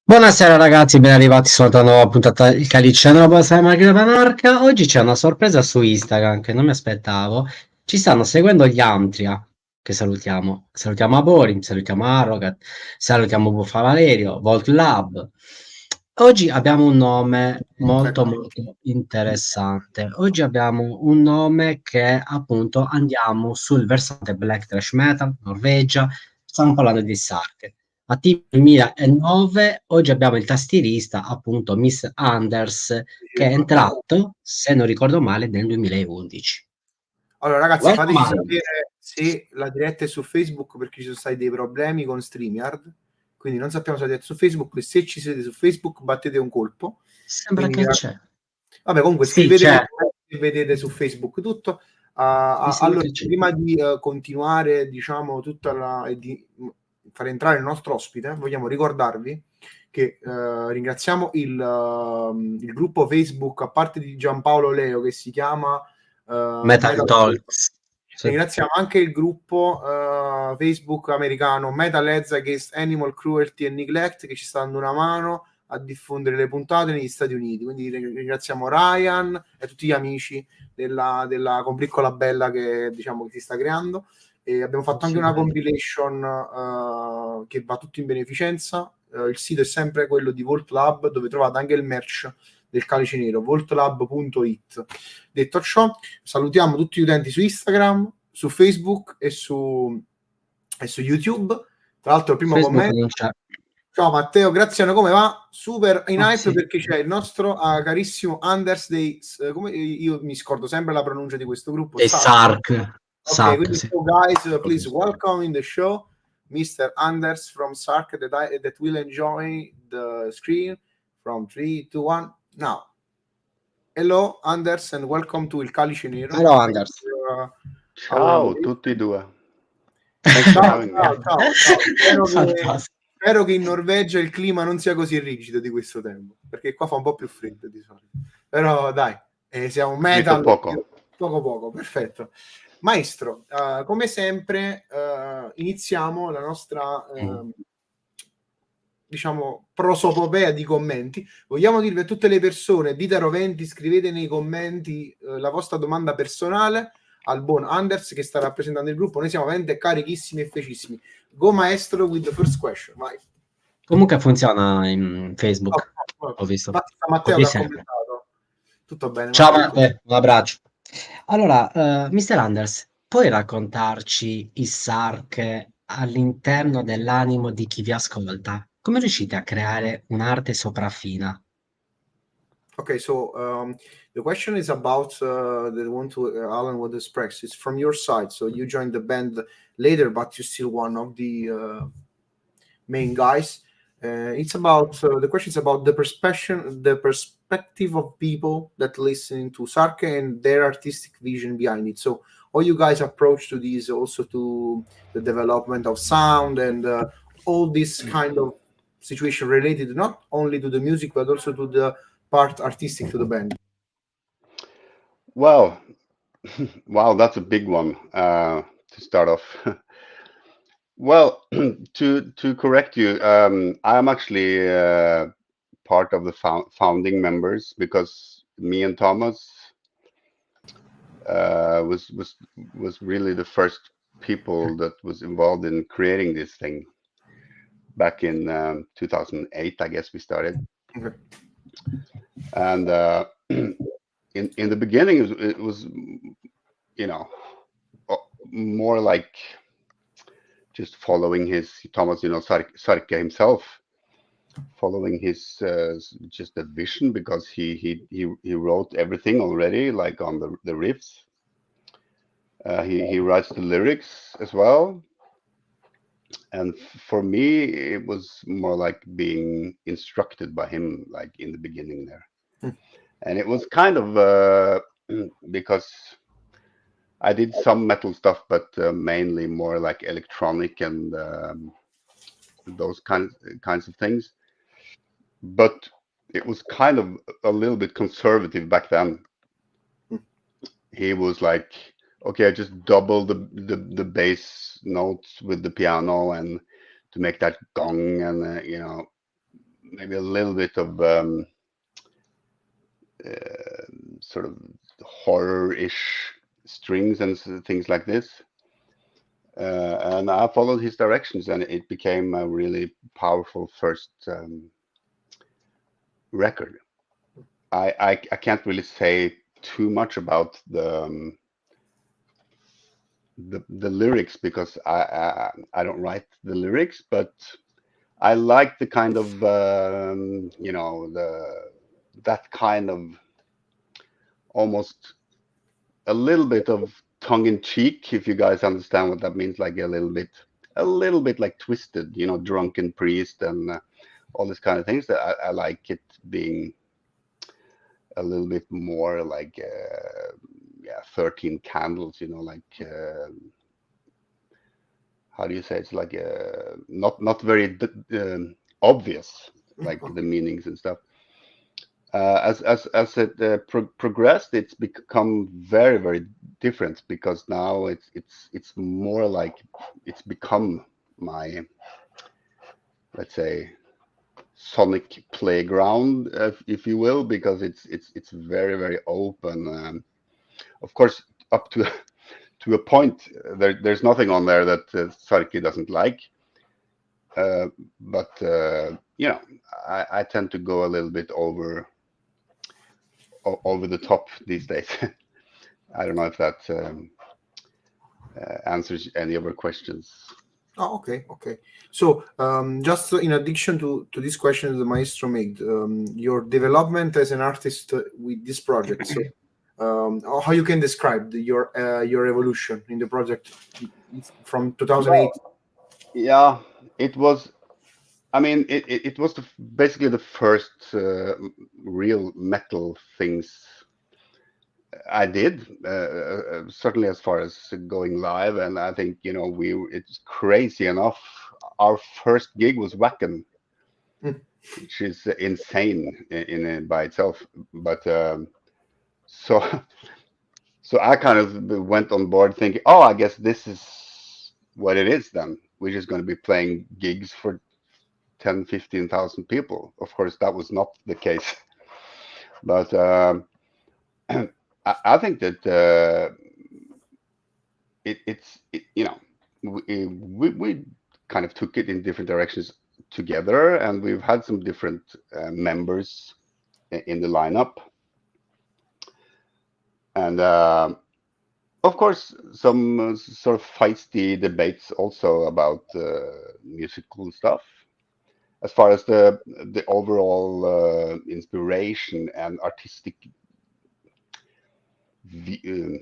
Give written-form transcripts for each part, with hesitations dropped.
Buonasera ragazzi, ben arrivati su una nuova puntata del Calice Nero, Panarca. Oggi c'è una sorpresa su Instagram che non mi aspettavo. Ci stanno seguendo gli Antria, che salutiamo. Salutiamo Aborim, salutiamo Arrogat, salutiamo Buffa Valerio, Volt Lab. Oggi abbiamo un nome molto Ecco. molto interessante. Oggi abbiamo un nome che appunto andiamo sul versante Black Thrash Metal, Norvegia. Stiamo parlando di Sarke. Attiva 2009, oggi abbiamo il tastierista, appunto, Miss Anders, che è entrato, se non ricordo male, nel 2011. Allora, ragazzi, Welcome, fateci Anders. sapere se la diretta è su Facebook, perché ci sono stati dei problemi con StreamYard, quindi non sappiamo se la diretta è su Facebook. E se ci siete su Facebook, battete un colpo. Sembra Quindi, che c'è. vabbè, comunque Sì, scrivete c'è. se vedete su Facebook tutto. Mi sembra Allora, che c'è. prima di continuare, diciamo, e di far entrare il nostro ospite, vogliamo ricordarvi che ringraziamo il gruppo Facebook, a parte di Giampaolo Leo, che si chiama Metal Talks. Sì. Ringraziamo anche il gruppo Facebook americano Metal Heads Against Animal Cruelty and Neglect, che ci sta dando una mano a diffondere le puntate negli Stati Uniti. Quindi ringraziamo Ryan e tutti gli amici della combriccola bella che, diciamo, che si sta creando. E abbiamo fatto anche una compilation che va tutto in beneficenza. Il sito è sempre quello di Volt Lab, dove trovate anche il merch del Calice Nero, voltlab.it. Detto ciò, salutiamo tutti gli utenti su Instagram, su Facebook e su YouTube. Tra l'altro, il primo Facebook commento: non c'è. ciao Matteo, Graziano, come va? Super in hype, Sì. perché c'è il nostro carissimo Anders come io mi scordo sempre la pronuncia di questo gruppo, E Sark. Ok, Sark, quindi sì. so guys, please welcome in the show Mr. Anders from Sarke, that will enjoy the screen from 3, 2, 1, now. Hello Anders and welcome to Il Calice Nero. Hello, Anders. Ciao tutti e due. Thanks for having me. Ciao. Spero che in Norvegia il clima non sia così rigido di questo tempo, perché qua fa un po' più freddo di solito. Però dai, siamo metal. Poco, perfetto. Maestro, come sempre iniziamo la nostra diciamo prosopopea di commenti. Vogliamo dirvi a tutte le persone, dite roventi, scrivete nei commenti la vostra domanda personale al buon Anders, che sta rappresentando il gruppo. Noi siamo veramente carichissimi e fecissimi. Go maestro with the first question. Vai. Comunque funziona in Facebook. Ho visto. Matteo Così che ha sempre. commentato. Tutto bene. Ciao Matte, un abbraccio. Allora, Mr. Anders, puoi raccontarci i Sark all'interno dell'animo di chi vi ascolta? Come riuscite a creare un'arte sopraffina? Okay, so the question is about the one to Alan would express. It's from your side. So you joined the band later, but you're still one of the main guys. It's about the question is about the perspective of people that listen to Sarke and their artistic vision behind it. So how you guys approach to these, also to the development of sound and all this kind of situation related not only to the music but also to the part artistic to the band. Well, wow, that's a big one to start off. Well, to correct you, I am actually part of the founding members, because me and Thomas was really the first people that was involved in creating this thing back in 2008. I guess we started. Okay. And in the beginning, it was you know more like just following his Thomas, Sarke himself, following his just that vision, because he wrote everything already, like on the riffs. He writes the lyrics as well. And for me, it was more like being instructed by him, like in the beginning there. And it was kind of because I did some metal stuff, but mainly more like electronic and those kinds of things. But it was kind of a little bit conservative back then. He was like, okay, I just double the bass notes with the piano and to make that gong, and maybe a little bit of sort of horror-ish strings and things like this. And I followed his directions, and it became a really powerful first record. I can't really say too much about the lyrics because I don't write the lyrics, but I like the kind of you know, that kind of almost a little bit of tongue-in-cheek, if you guys understand what that means, like a little bit like Twisted, you know, Drunken Priest and all this kind of things. That I like it being a little bit more like 13 Candles, you know, like how do you say, it's like not very obvious, like the meanings and stuff. As it progressed, it's become very, very different, because now it's more like it's become my, let's say, sonic playground, if you will, because it's very, very open. Of course, up to a point, there's nothing on there that Sarke doesn't like. But you know, I tend to go a little bit over the top these days. I don't know if that answers any of your questions. Oh, okay. So, just in addition to this question the Maestro made, your development as an artist with this project. So, how you can describe your evolution in the project from 2008? Yeah, it was. I mean, it was basically the first real metal things I did, certainly as far as going live. And I think, you know, it's crazy enough. Our first gig was Wacken, which is insane in by itself. But so I kind of went on board thinking, oh, I guess this is what it is then. We're just going to be playing gigs for 10,000-15,000 people. Of course, that was not the case. But I think that it's you know, we kind of took it in different directions together, and we've had some different members in the lineup, and of course some sort of feisty debates also about musical stuff. As far as the overall inspiration and artistic view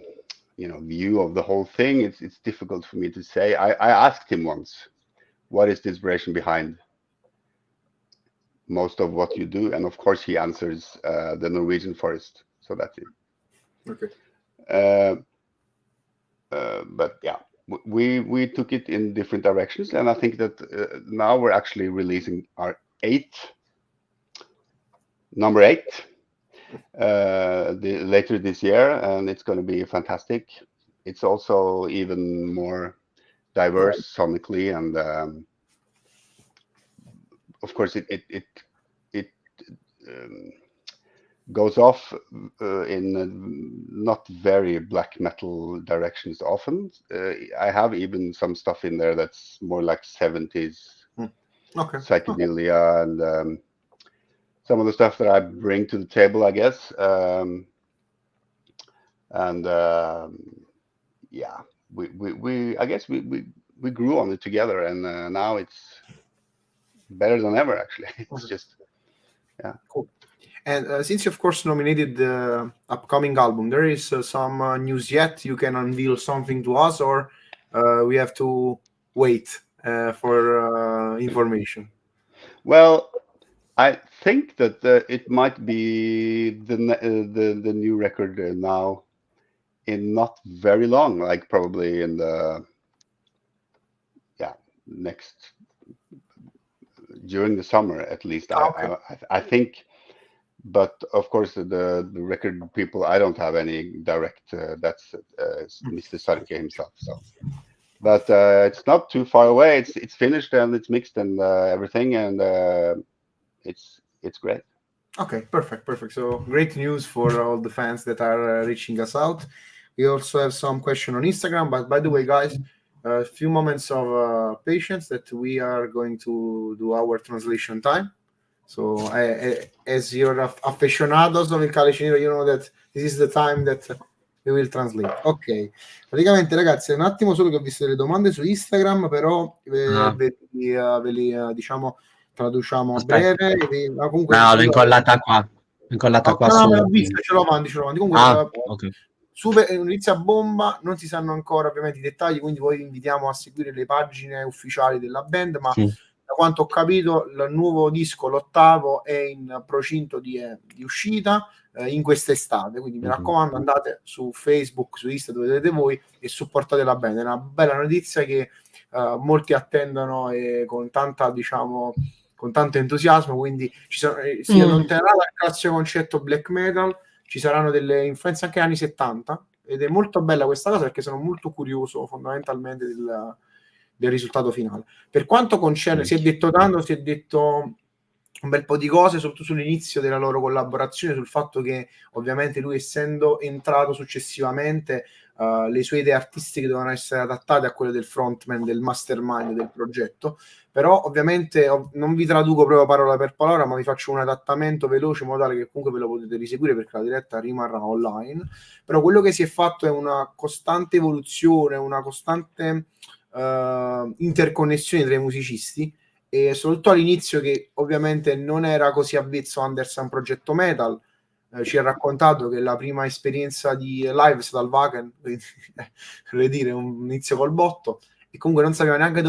of the whole thing, it's difficult for me to say. I asked him once, what is the inspiration behind most of what you do? And of course he answers the Norwegian forest. So that's it. Okay. But yeah, we took it in different directions, and I think that now we're actually releasing our number 8 later this year, and it's going to be fantastic. It's also even more diverse sonically, and of course it goes off in not very black metal directions often. I have even some stuff in there that's more like 70s psychedelia, and some of the stuff that I bring to the table, I guess. Yeah, I guess we grew on it together, and now it's better than ever, actually. It's just, yeah. Cool. And since you, of course, nominated the upcoming album, there is some news yet? You can unveil something to us, or we have to wait for information? Well, I think that it might be the new record now in not very long, like probably in the next, during the summer at least. Okay. I think. But of course, the record people, I don't have any direct. That's Mr. Sarke himself. So, but it's not too far away. It's finished and it's mixed and everything. And it's great. Okay, perfect. So great news for all the fans that are reaching us out. We also have some question on Instagram, but by the way, guys, a few moments of patience that we are going to do our translation time. So as you're aficionados of il Calice Nero, you know that this is the time that we will translate. Ok, praticamente ragazzi, un attimo solo che ho visto delle domande su Instagram, però ve li diciamo traduciamo a breve. Comunque, no, l'ho incollata qua. No, me l'ho vista, ce l'ho avanti. Comunque, okay. Super, inizia bomba, non si sanno ancora ovviamente i dettagli, quindi poi vi invitiamo a seguire le pagine ufficiali della band, ma da quanto ho capito il nuovo disco, l'8º, è in procinto di uscita in quest'estate, quindi mi raccomando, andate su Facebook, su Insta, dove vedete voi, e supportate la band. È una bella notizia che molti attendono con tanta, diciamo, con tanto entusiasmo, quindi si allontanerà dal classico concetto black metal, ci saranno delle influenze anche anni 70, ed è molto bella questa cosa perché sono molto curioso fondamentalmente del risultato finale. Per quanto concerne, si è detto tanto, si è detto un bel po' di cose, soprattutto sull'inizio della loro collaborazione, sul fatto che ovviamente lui, essendo entrato successivamente, le sue idee artistiche devono essere adattate a quelle del frontman, del mastermind del progetto. Però ovviamente non vi traduco proprio parola per parola, ma vi faccio un adattamento veloce in modo tale che comunque ve lo potete riseguire, perché la diretta rimarrà online. Però quello che si è fatto è una costante evoluzione, una costante interconnessione tra i musicisti, e soprattutto all'inizio, che ovviamente non era così avvezzo Anders a un progetto metal. Ci ha raccontato che la prima esperienza di live è stata al Wacken, per dire, un inizio col botto, e comunque non sapeva neanche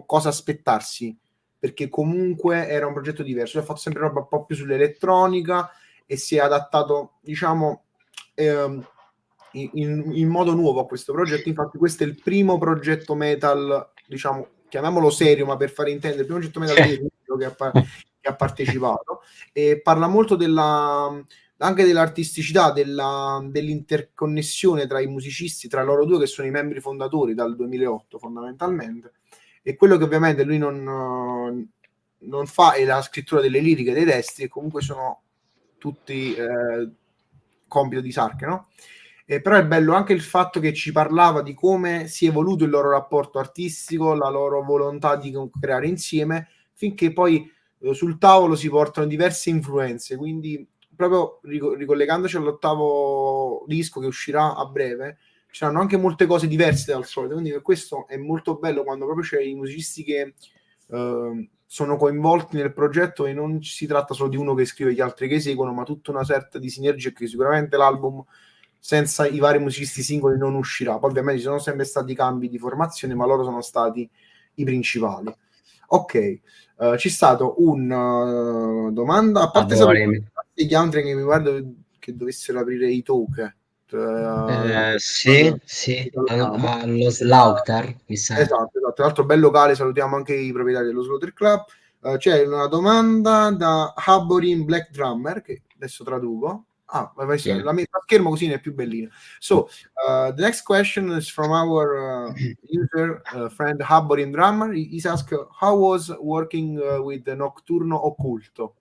cosa aspettarsi, perché comunque era un progetto diverso. Lui ha fatto sempre roba un po' più sull'elettronica e si è adattato, diciamo, in modo nuovo a questo progetto. Infatti questo è il primo progetto metal, diciamo, chiamiamolo serio, ma per fare intendere, il primo progetto metal vero che ha partecipato, e parla molto anche dell'artisticità, dell'interconnessione tra i musicisti, tra loro due, che sono i membri fondatori dal 2008 fondamentalmente. E quello che ovviamente lui non fa è la scrittura delle liriche, dei testi, e comunque sono tutti compito di Sarke, no? Però è bello anche il fatto che ci parlava di come si è evoluto il loro rapporto artistico, la loro volontà di creare insieme, finché poi sul tavolo si portano diverse influenze. Quindi, proprio ricollegandoci all'8º disco che uscirà a breve, ci saranno anche molte cose diverse dal solito. Quindi per questo è molto bello quando proprio c'è i musicisti che sono coinvolti nel progetto, e non si tratta solo di uno che scrive e gli altri che eseguono, ma tutta una sorta di sinergia, che sicuramente l'album senza i vari musicisti singoli non uscirà. Poi ovviamente ci sono sempre stati cambi di formazione, ma loro sono stati i principali. Ok, c'è stato un domanda, a parte gli altri che mi guardo che dovessero aprire i token. Sì, allo Slaughter, mi sa. Esatto. Tra l'altro bel locale, salutiamo anche i proprietari dello Slaughter Club. C'è una domanda da Haborin Black Drummer, che adesso traduco. La metto a schermo così è più bellina. So, the next question is from our user friend Haborin Drummer. He's asked, how was working with the Nocturno Occulto?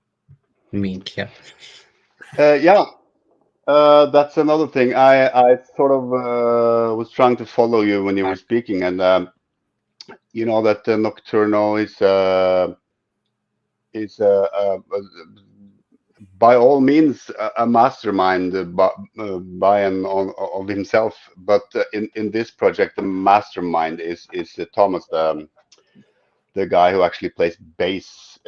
Minchia. Yeah. That's another thing. I sort of was trying to follow you when you were speaking, and you know that Nocturno is by all means a mastermind by and on of himself. But in this project, the mastermind is Thomas, the guy who actually plays bass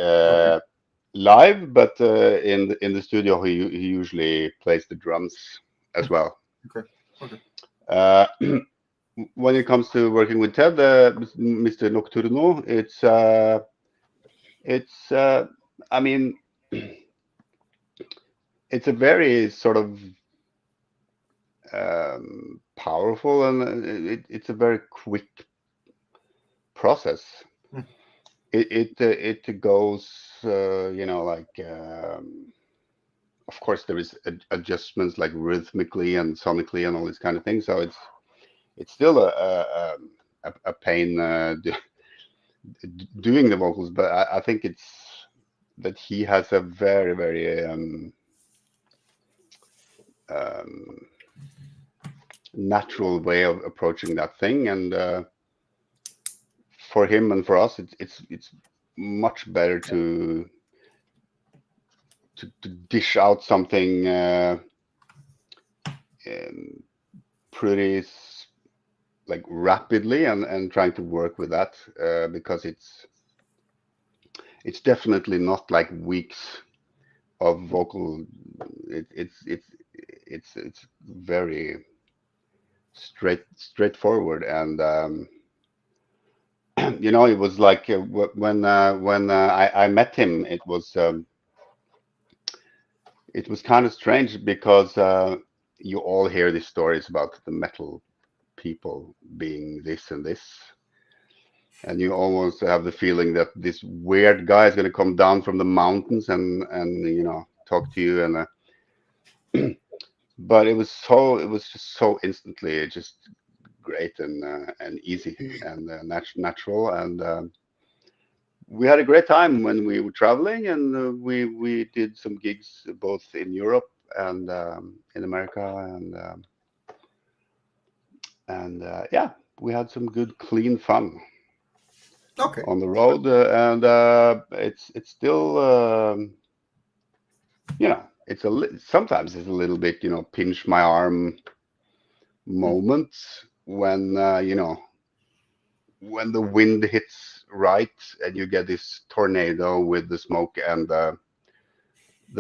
live, but in the studio he usually plays the drums as well. Okay. When it comes to working with Ted, Mr. Nocturno, it's I mean, it's a very sort of powerful, and it's a very quick process. It goes, you know, like of course there is adjustments like rhythmically and sonically and all these kind of things. So it's still a pain doing the vocals, but I think that he has a very, very natural way of approaching that thing, and for him and for us, it's much better to dish out something pretty like rapidly and trying to work with that, because it's definitely not like weeks of vocal. It's very straightforward, and you know, it was like when I met him, it was kind of strange, because you all hear these stories about the metal people being this and this, and you almost have the feeling that this weird guy is going to come down from the mountains and you know, talk to you, and but it was just so instantly just great and easy and natural, and we had a great time when we were traveling, and we did some gigs both in Europe and in America, and yeah, we had some good clean fun on the road, and it's still you know, sometimes it's a little bit, you know, pinch my arm moments when you know, when the wind hits right and you get this tornado with the smoke and the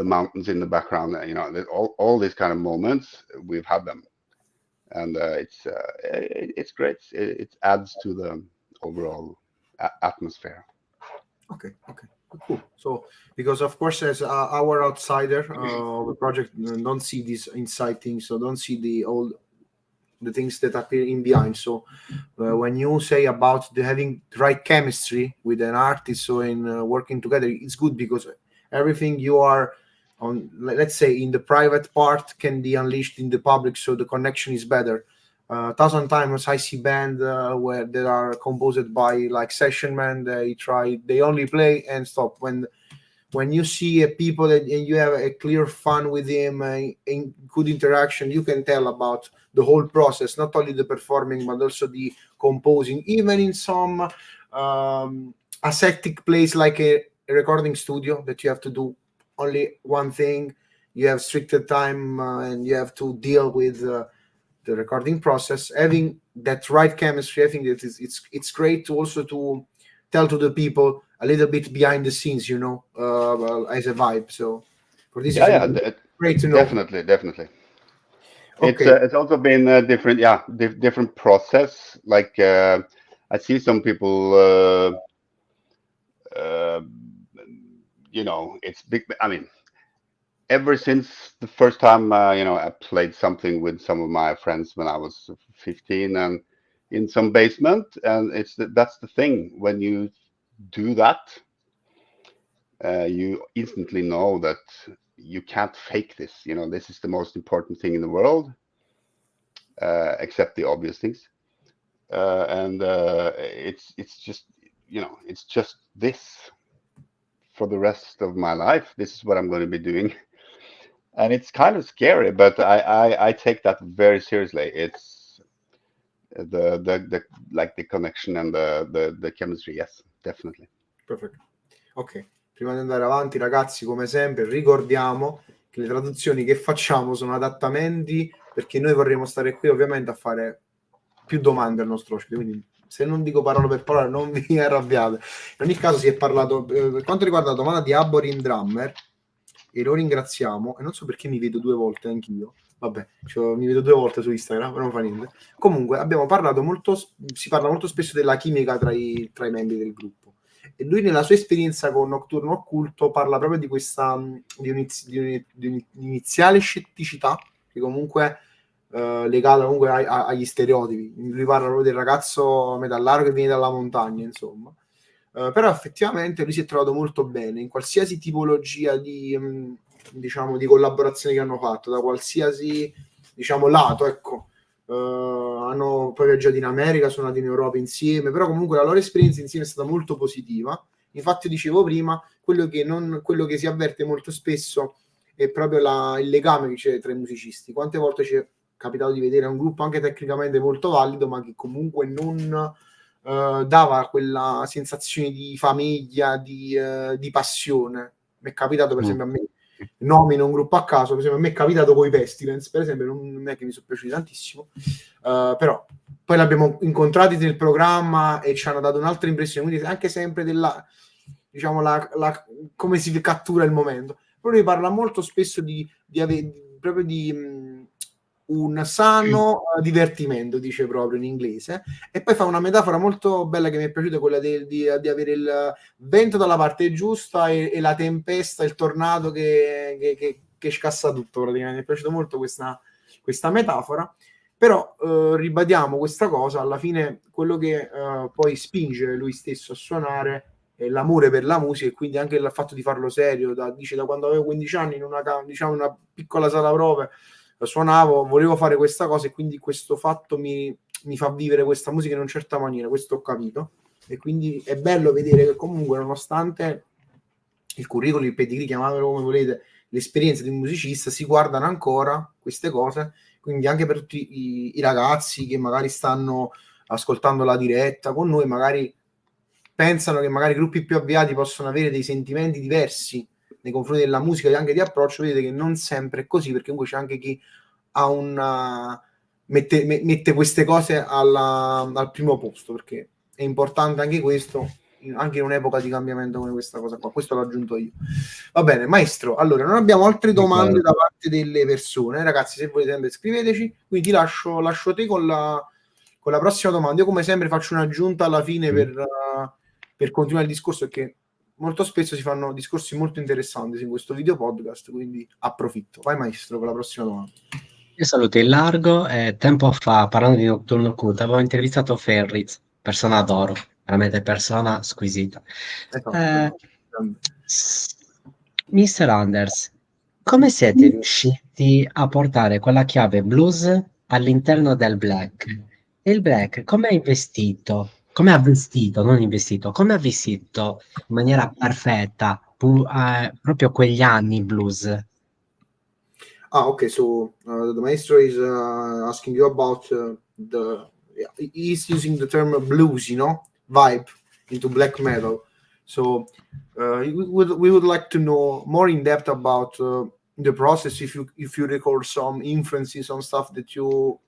mountains in the background, you know, all these kind of moments, we've had them, and it's great. It adds to the overall atmosphere. Okay, cool. So, because of course, as our outsider of the project, don't see these inside things, so don't see the things that appear in behind. So when you say about having the right chemistry with an artist, so in working together, it's good, because everything you are on, let's say, in the private part can be unleashed in the public, so the connection is better. 1,000 times I see band where they are composed by like session men, they only play and stop. When you see people and you have a clear fun with him, in good interaction, you can tell about the whole process, not only the performing but also the composing. Even in some ascetic place like a recording studio, that you have to do only one thing, you have stricter time, and you have to deal with the recording process. Having that right chemistry, I think that it's great to also to tell to the people a little bit behind the scenes, you know, as a vibe. So for this, great to know. Definitely. Okay. It's also been a different process. Like I see some people, you know, it's big. I mean, ever since the first time, you know, I played something with some of my friends when I was 15 and in some basement, and that's the thing. When you do that, you instantly know that you can't fake this. You know, this is the most important thing in the world, except the obvious things, and it's just, you know, it's just this for the rest of my life. This is what I'm going to be doing. And it's kind of scary, but I take that very seriously. It's the connection and the chemistry. Yes, definitely. Perfetto. Ok, prima di andare avanti, ragazzi, come sempre ricordiamo che le traduzioni che facciamo sono adattamenti, perché noi vorremmo stare qui ovviamente a fare più domande al nostro ospite, quindi se non dico parola per parola non vi arrabbiate. In ogni caso si è parlato, per quanto riguarda la domanda di Abbonati Drummer, e lo ringraziamo, e non so perché mi vedo due volte anch'io, vabbè, mi vedo due volte su Instagram, però non fa niente. Comunque abbiamo parlato si parla molto spesso della chimica tra i membri del gruppo, e lui nella sua esperienza con Nocturno Occulto parla proprio di questa di un'iniziale scetticità, che comunque legata comunque agli stereotipi. Lui parla proprio del ragazzo metallaro che viene dalla montagna, insomma. Però effettivamente lui si è trovato molto bene in qualsiasi tipologia di diciamo di collaborazione che hanno fatto, da qualsiasi, diciamo, lato, ecco. Hanno poi viaggiato in America, sono andati in Europa insieme, però comunque la loro esperienza insieme è stata molto positiva, Infatti dicevo prima, quello che si avverte molto spesso è proprio il legame che c'è tra i musicisti. Quante volte ci è capitato di vedere un gruppo anche tecnicamente molto valido, ma che comunque non dava quella sensazione di famiglia, di passione. Mi è capitato, per esempio, a me, nomino un gruppo a caso, per esempio a me è capitato con i Pestilence, per esempio, non è che mi sono piaciuti tantissimo, però poi l'abbiamo incontrati nel programma e ci hanno dato un'altra impressione, quindi anche sempre della, diciamo, come si cattura il momento. Però lui parla molto spesso proprio di un sano divertimento, dice proprio in inglese, e poi fa una metafora molto bella che mi è piaciuta, quella di avere il vento dalla parte giusta e la tempesta, il tornado che scassa tutto praticamente. Mi è piaciuta molto questa metafora, però ribadiamo questa cosa, alla fine quello che poi spinge lui stesso a suonare è l'amore per la musica, e quindi anche il fatto di farlo serio. Dice da quando avevo 15 anni in una piccola sala prove suonavo, volevo fare questa cosa, e quindi questo fatto mi fa vivere questa musica in una certa maniera, questo ho capito. E quindi è bello vedere che comunque, nonostante il curriculum, il pedigree, chiamatelo come volete, l'esperienza di un musicista, si guardano ancora queste cose. Quindi anche per tutti i ragazzi che magari stanno ascoltando la diretta con noi, magari pensano che magari gruppi più avviati possono avere dei sentimenti diversi nei confronti della musica e anche di approccio, vedete che non sempre è così, perché comunque c'è anche chi ha mette queste cose al primo posto, perché è importante anche questo, anche in un'epoca di cambiamento come questa cosa qua. Questo l'ho aggiunto io. Va bene, maestro, allora non abbiamo altre domande da parte delle persone, ragazzi. Se volete sempre scriveteci, quindi lascio te con la prossima domanda. Io come sempre faccio un'aggiunta alla fine per continuare il discorso, perché molto spesso si fanno discorsi molto interessanti in questo video podcast, quindi approfitto. Vai maestro con la prossima domanda. Io saluto il largo e tempo fa, parlando di Nocturno Occulto, avevo intervistato Ferriz, persona d'oro, veramente persona squisita. Mr. Anders, come siete riusciti a portare quella chiave blues all'interno del black? E il black come ha investito? Come ha vestito, non investito, come ha vestito in maniera perfetta proprio quegli anni blues? Okay. So the maestro is asking you about he's using the term blues, vibe into black metal. So we would like to know more in depth about the process. If you recall some influences on stuff that you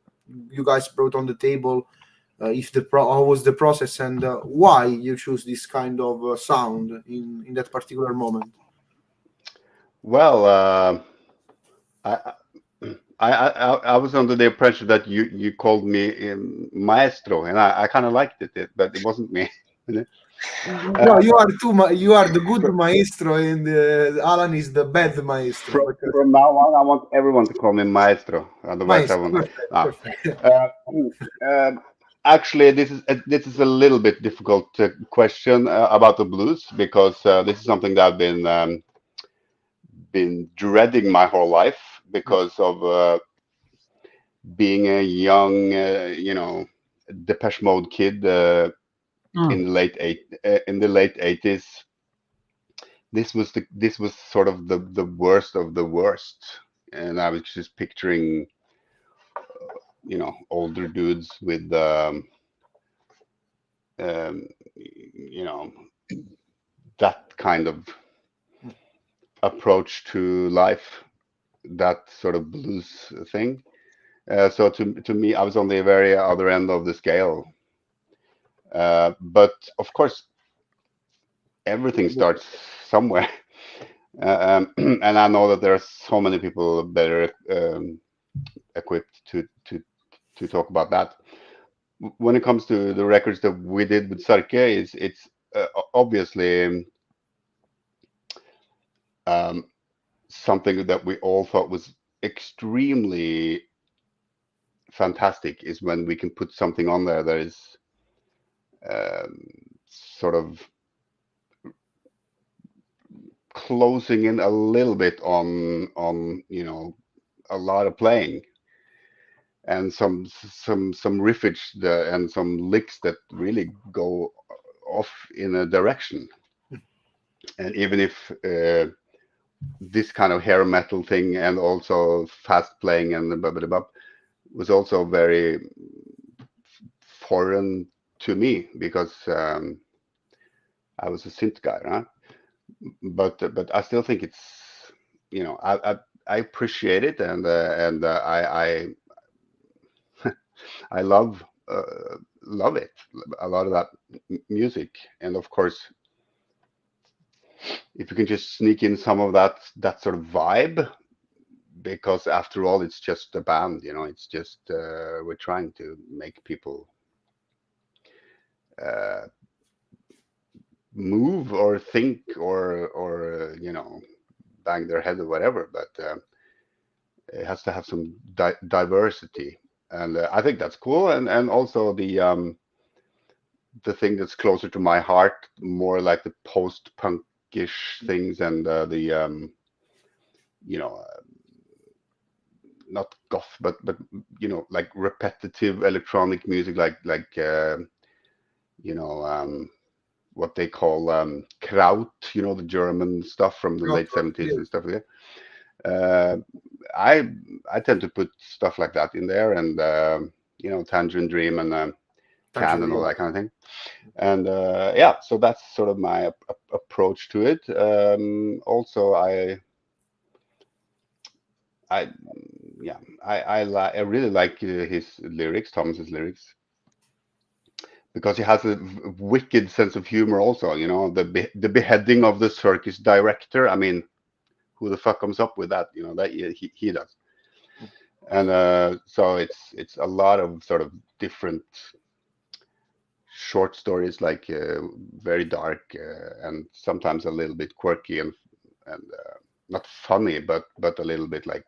guys brought on the table. How was the process, and why you choose this kind of sound in that particular moment? Well, I was under the impression that you called me maestro, and I kind of liked it, but it wasn't me. No, you are you are the good maestro, and Alan is the bad maestro. From now on, I want everyone to call me maestro. Otherwise, I won't. Perfect. Actually, this is a little bit difficult question about the blues, because this is something that I've been dreading my whole life, because of being a young, Depeche Mode kid in the late 80s. This was sort of the worst of the worst, and I was just picturing, older dudes with that kind of approach to life, that sort of blues thing. So to me, I was on the very other end of the scale. But of course, everything starts somewhere, and I know that there are so many people better equipped to talk about that. When it comes to the records that we did with Sarke, it's obviously something that we all thought was extremely fantastic, is when we can put something on there that is sort of closing in a little bit on a lot of playing, and some riffage and some licks that really go off in a direction. And even if this kind of hair metal thing and also fast playing and the bub was also very foreign to me, because I was a synth guy, right? But I still think it's, you know, I appreciate it, and I love it, a lot of that music. And of course, if you can just sneak in some of that sort of vibe, because after all, it's just a band, you know, it's just we're trying to make people move or think or you know, bang their head or whatever, but it has to have some diversity, and I think that's cool. And also the thing that's closer to my heart, more like the post-punkish things, and the you know, not goth, but you know, like repetitive electronic music, like you know, what they call kraut, you know, the German stuff from the late 70s and stuff like that. I tend to put stuff like that in there, and you know, Tangerine Dream and Can and all that kind of thing. And yeah, so that's sort of my approach to it. Also, I really like his lyrics, Thomas's lyrics, because he has a wicked sense of humor. Also, you know, the beheading of the circus director. I mean, who the fuck comes up with that? You know, that he does. And so it's a lot of sort of different short stories, like very dark and sometimes a little bit quirky and not funny, but a little bit like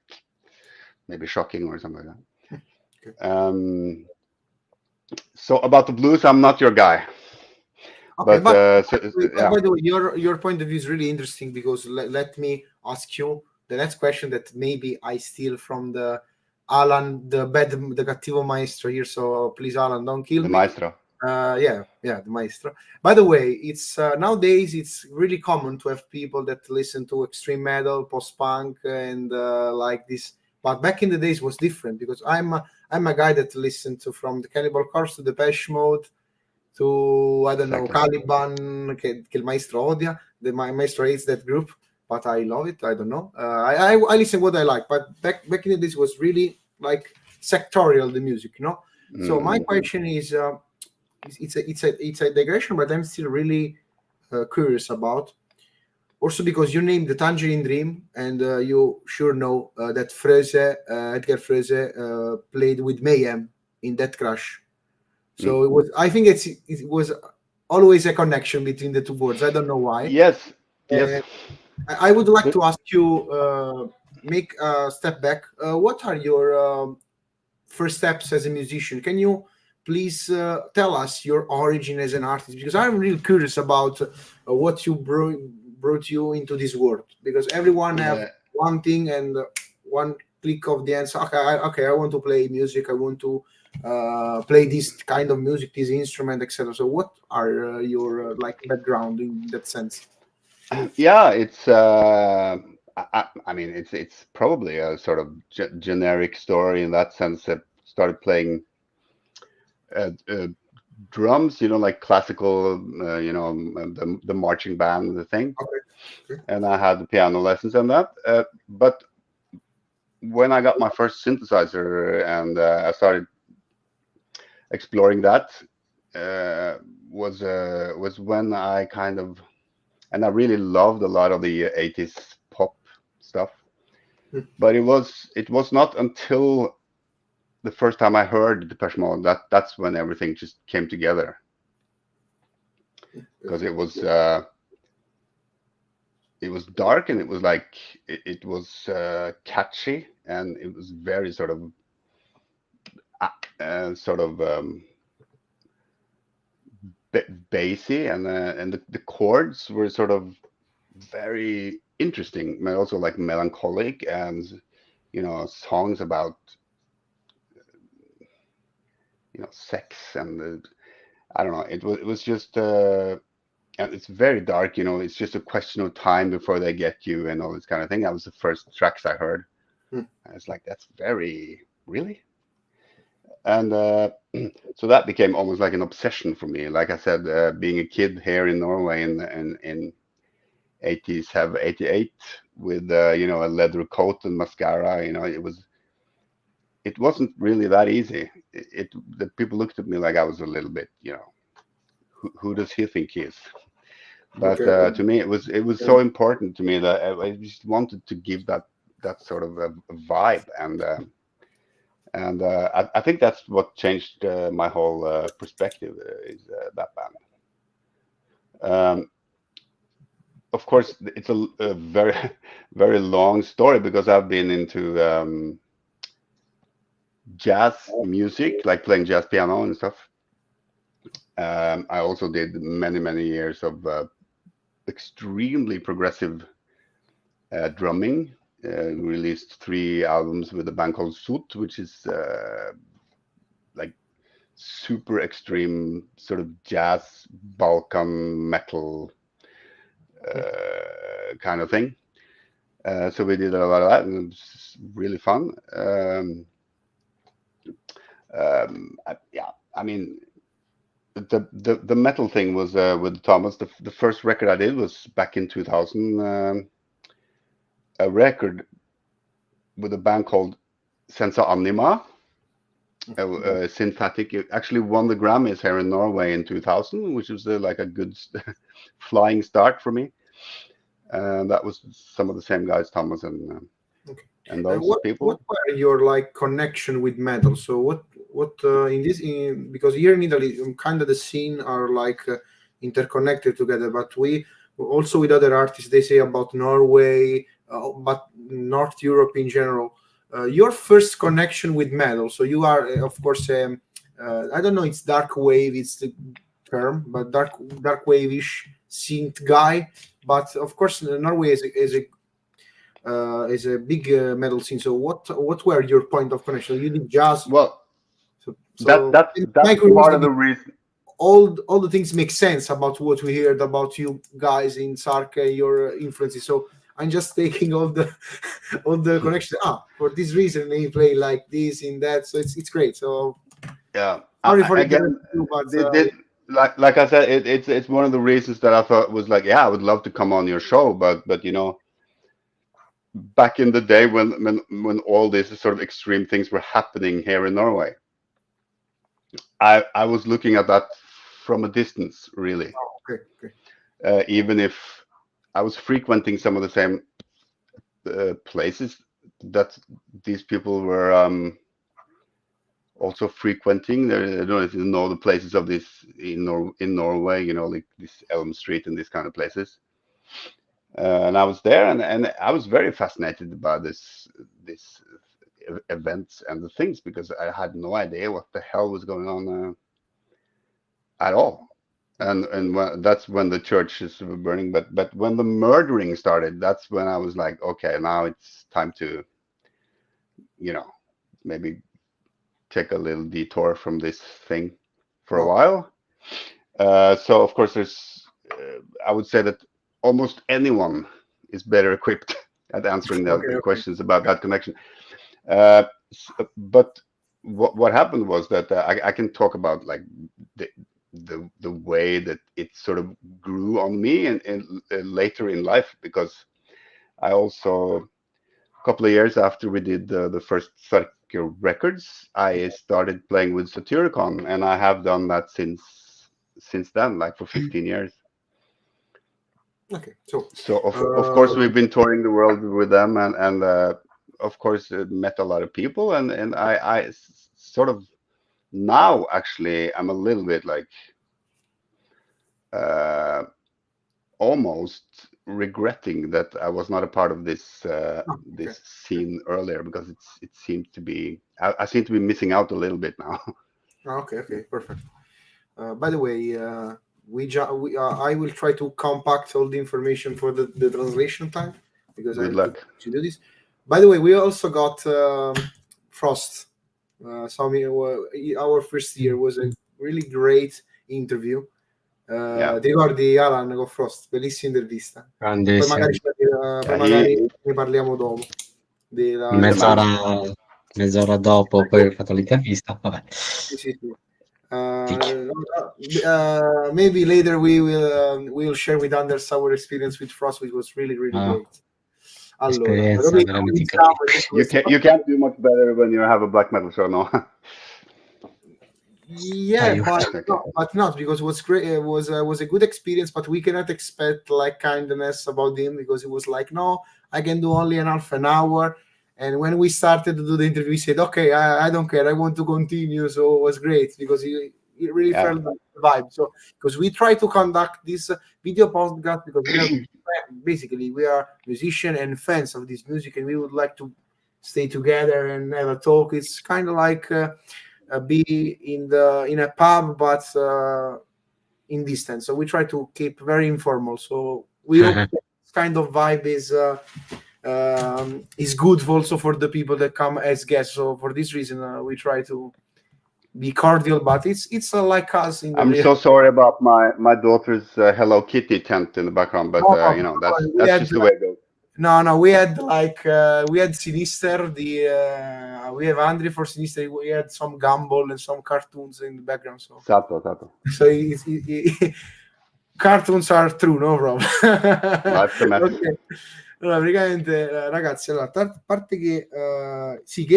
maybe shocking or something like that. Okay. So about the blues, I'm not your guy. Okay, but yeah. By the way, your point of view is really interesting, because let me ask you the next question that maybe I steal from the Alan, the cattivo maestro here. So please, Alan, don't kill me. The maestro. Yeah, the maestro. By the way, it's nowadays it's really common to have people that listen to extreme metal, post-punk, and like this. But back in the days was different, because I'm a guy that listened to, from the Cannibal Corpse to Depeche Mode to, I don't know, Caliban, che il maestro odia. The maestro hates that group, but I love it. I don't know. I listen what I like, but back in the days was really like sectorial, the music, you know. So my question is, it's a digression, but I'm still really curious about. Also, because you named the Tangerine Dream, and you sure know that Edgar Fransce played with Mayhem in Death Crash. So it was. I think it was always a connection between the two words. I don't know why. Yes. Yes. I would like to ask you, make a step back. What are your first steps as a musician? Can you please tell us your origin as an artist? Because I'm really curious about what you brought you into this world. Because everyone have one thing and one click of the answer. Okay, I want to play music. I want to play this kind of music, this instrument, etc. So what are your like background in that sense? Yeah, it's I mean, it's probably a sort of generic story in that sense. I started playing drums, you know, like classical, you know, the marching band, the thing. Okay. And I had the piano lessons and that. But when I got my first synthesizer and I started exploring that, was when I kind of, and I really loved a lot of the 80s pop stuff. But it was not until the first time I heard Depeche Mode that's when everything just came together. Because it was dark, and it was like it was catchy, and it was very sort of bassy, and the chords were sort of very interesting, but also like melancholic, and you know, songs about you know, sex, and I don't know, it was just it's very dark, it's just a question of time before they get you and all this kind of thing. That was the first tracks I heard. I was like, that's very, really? And so that became almost like an obsession for me. Like I said, being a kid here in Norway in 88 with a leather coat and mascara, it wasn't really that easy. The people looked at me like I was a little bit, who does he think he is? But to me, it was so important to me that I just wanted to give that sort of a vibe, and I think that's what changed my whole perspective is that band. Of course, it's a very, very long story because I've been into jazz music, like playing jazz piano and stuff. I also did many years of extremely progressive drumming. Released 3 albums with a band called Sut, which is like super extreme sort of jazz, Balkan metal kind of thing. So we did a lot of that, and it was really fun. I mean, the metal thing was with Thomas. The first record I did was back in 2000. A record with a band called Senza Anima, synthetic. It actually won the Grammys here in Norway in 2000, which was like a good flying start for me. And that was some of the same guys, Thomas and those people. What were your connection with metal? So what because here in Italy, kind of the scene are interconnected together, but we also with other artists, they say about Norway, but North Europe in general. Your first connection with metal. So you are, of course, I don't know, it's dark wave, it's the term, but dark wave-ish synth guy. But of course, Norway is a big metal scene. So what were your point of connection? You did jazz. Well, that's part of the reason. All the things make sense about what we heard about you guys in Sarke, your influences. So I'm just taking all the connections. For this reason they play like this in that. So it's great. So yeah, again, like I said, it's one of the reasons that I thought was like, I would love to come on your show, but back in the day when all these sort of extreme things were happening here in Norway, I was looking at that from a distance, really. Okay. Even if I was frequenting some of the same places that these people were also frequenting. I don't know if you know the places of this in Norway, like this Elm Street and these kind of places. And I was there, and I was very fascinated by this events and the things, because I had no idea what the hell was going on at all. And that's when the churches were burning. But when the murdering started, that's when I was like, okay, now it's time to, maybe take a little detour from this thing for a while. So of course, there's, I would say that almost anyone is better equipped at answering the questions about that connection. But what happened was that I can talk about like the way that it sort of grew on me and later in life, because I also, a couple of years after we did the first Sarke records, I started playing with Satyricon, and I have done that since then, like for 15 years. Okay, so of course we've been touring the world with them, and of course met a lot of people, and I sort of now actually I'm a little bit like almost regretting that I was not a part of this this scene earlier, because it seemed to be, I seem to be missing out a little bit now. Okay, perfect. By the way, I will try to compact all the information for the translation time, because Good luck to do this. By the way, we also got Frost. Our first year was a really great interview. Ti ricordi Alan con Frost? Bellissima intervista. Poi magari, ne parliamo dopo. Mezz'ora dopo poi ho fatto l'intervista. Vabbè. Sì. Maybe later we will share with Anders our experience with Frost, which was really great. Allora, you can't do much better when you have a black metal show, no? Yeah, but not because it was great. It was a good experience, but we cannot expect like kindness about him, because it was like, no, I can do only half an hour. And when we started to do the interview, he said, okay, I don't care, I want to continue. So it was great, because he really felt the vibe. So because we try to conduct this video podcast, because we are musicians and fans of this music, and we would like to stay together and have a talk. It's kind of like be in a pub, but in distance. So we try to keep very informal. So we hope this kind of vibe is good also for the people that come as guests. So for this reason, we try to be cordial, but it's like us. I'm so sorry about my daughter's Hello Kitty tent in the background, but that's just the way it goes. No, we had we had Sinister, we have Andre for Sinister, we had some Gumball and some cartoons in the background. So esatto. So cartoons are true, no problem. Okay. Allora, praticamente, ragazzi, allora, a parte che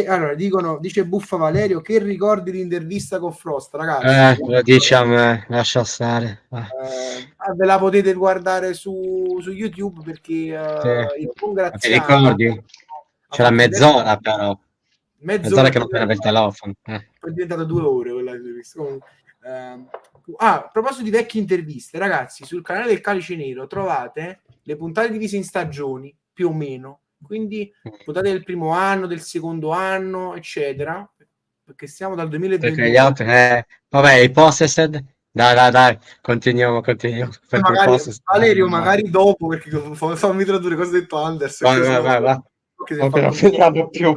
allora dice Buffa Valerio, che ricordi l'intervista con Frost, ragazzi? Lo diciamo, lascia stare. Ve la potete guardare su YouTube, perché il buon Graziano, ti ricordi? C'era mezz'ora, però mezz'ora che non prendeva il telefono. Poi è diventato 2 ore quella intervista. A proposito di vecchie interviste, ragazzi, sul canale del Calice Nero trovate le puntate divise in stagioni, più o meno, quindi puntate del primo anno, del secondo anno, eccetera, perché stiamo dal 2021. Perché gli altri, vabbè, i possessed, dai, continuiamo. Valerio, magari dopo, perché fammi tradurre cosa ha detto Anders. Vai. Non finiamo più.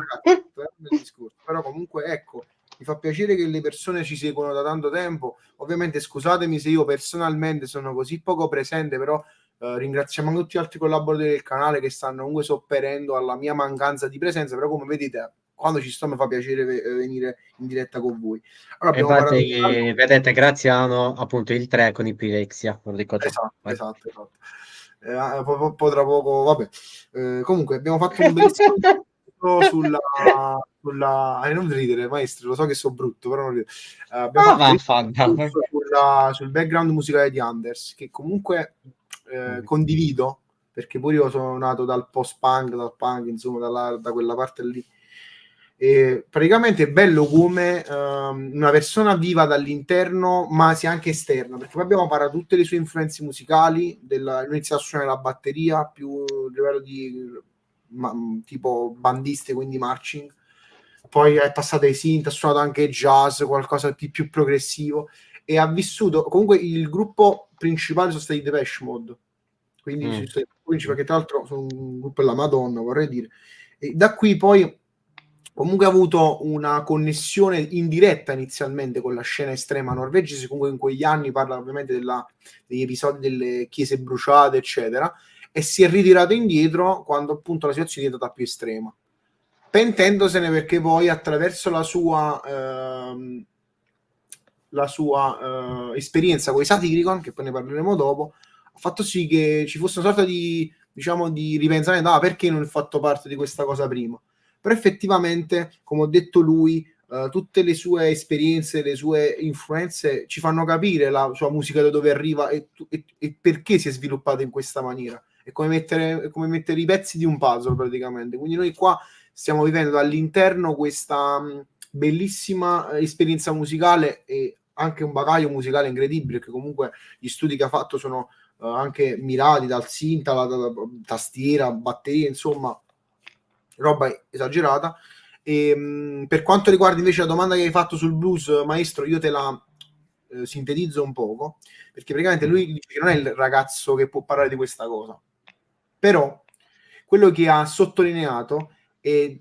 Però comunque, ecco, mi fa piacere che le persone ci seguono da tanto tempo. Ovviamente scusatemi se io personalmente sono così poco presente, però ringraziamo tutti gli altri collaboratori del canale che stanno comunque sopperendo alla mia mancanza di presenza, però come vedete, quando ci sto mi fa piacere venire in diretta con voi. Allora, vedete, Graziano appunto il 3 con i Pirexia. Esatto. Poi tra poco, vabbè. Comunque abbiamo fatto un bellissimo non ridere, maestro, lo so che so brutto, però non ridere. Abbiamo fatto sul background musicale di Anders, che comunque condivido, perché pure io sono nato dal post-punk, dal punk, insomma, da quella parte lì. E praticamente è bello come una persona viva dall'interno, ma sia anche esterna, perché poi abbiamo parlato tutte le sue influenze musicali, inizia a suonare la batteria più a livello di tipo bandiste, quindi marching, poi è passato ai synth, ha suonato anche jazz, qualcosa di più progressivo, e ha vissuto comunque il gruppo principale sono stati Depeche Mode, quindi perché tra l'altro sono un gruppo della Madonna, vorrei dire, e da qui poi comunque ha avuto una connessione indiretta inizialmente con la scena estrema norvegese. Comunque in quegli anni parla ovviamente degli episodi delle chiese bruciate, eccetera, e si è ritirato indietro quando appunto la situazione è diventata più estrema, pentendosene, perché poi attraverso la sua esperienza con i Satyricon, che poi ne parleremo dopo, ha fatto sì che ci fosse una sorta di, diciamo, di ripensamento, perché non ho fatto parte di questa cosa prima. Però effettivamente, come ho detto lui, tutte le sue esperienze, le sue influenze ci fanno capire la sua musica da dove arriva e perché si è sviluppata in questa maniera. È come mettere i pezzi di un puzzle praticamente. Quindi noi qua stiamo vivendo dall'interno questa bellissima esperienza musicale e anche un bagaglio musicale incredibile, perché comunque gli studi che ha fatto sono anche mirati, dal synth alla tastiera, batteria, insomma roba esagerata. E per quanto riguarda invece la domanda che hai fatto sul blues, maestro, io te la sintetizzo un poco, perché praticamente lui dice che non è il ragazzo che può parlare di questa cosa, però quello che ha sottolineato è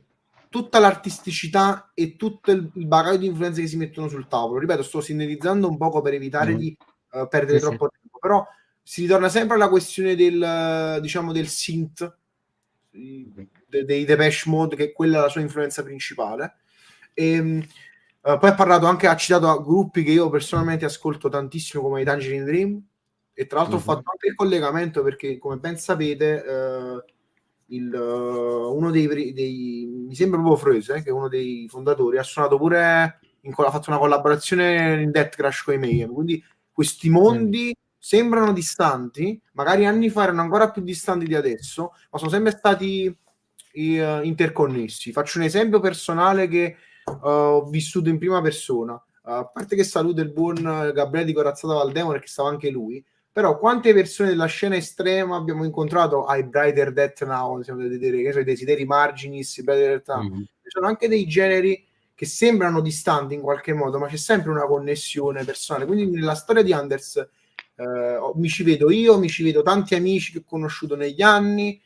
tutta l'artisticità e tutto il bagaglio di influenze che si mettono sul tavolo. Ripeto, sto sintetizzando un poco per evitare di perdere Sì, sì. troppo tempo. Però si ritorna sempre alla questione del, diciamo, del synth, dei Depeche Mode, che quella è la sua influenza principale. E poi ha citato gruppi che io personalmente ascolto tantissimo, come i Tangerine Dream, e tra l'altro ho fatto anche il collegamento perché, come ben sapete, uno dei mi sembra proprio Fransce, che è uno dei fondatori, ha suonato pure ha fatto una collaborazione in Death Crash con i Mayhem, quindi questi mondi sembrano distanti, magari anni fa erano ancora più distanti di adesso, ma sono sempre stati interconnessi. Faccio un esempio personale che ho vissuto in prima persona. A parte che saluto il buon Gabriele di Corazzata Valdemone, perché stava anche lui, però quante persone della scena estrema abbiamo incontrato ai Brighter Death Now, possiamo vedere, che sono i Desideri Marginis, i Brighter Death Now. Ci sono anche dei generi che sembrano distanti in qualche modo, ma c'è sempre una connessione personale. Quindi nella storia di Anders mi ci vedo io, mi ci vedo tanti amici che ho conosciuto negli anni,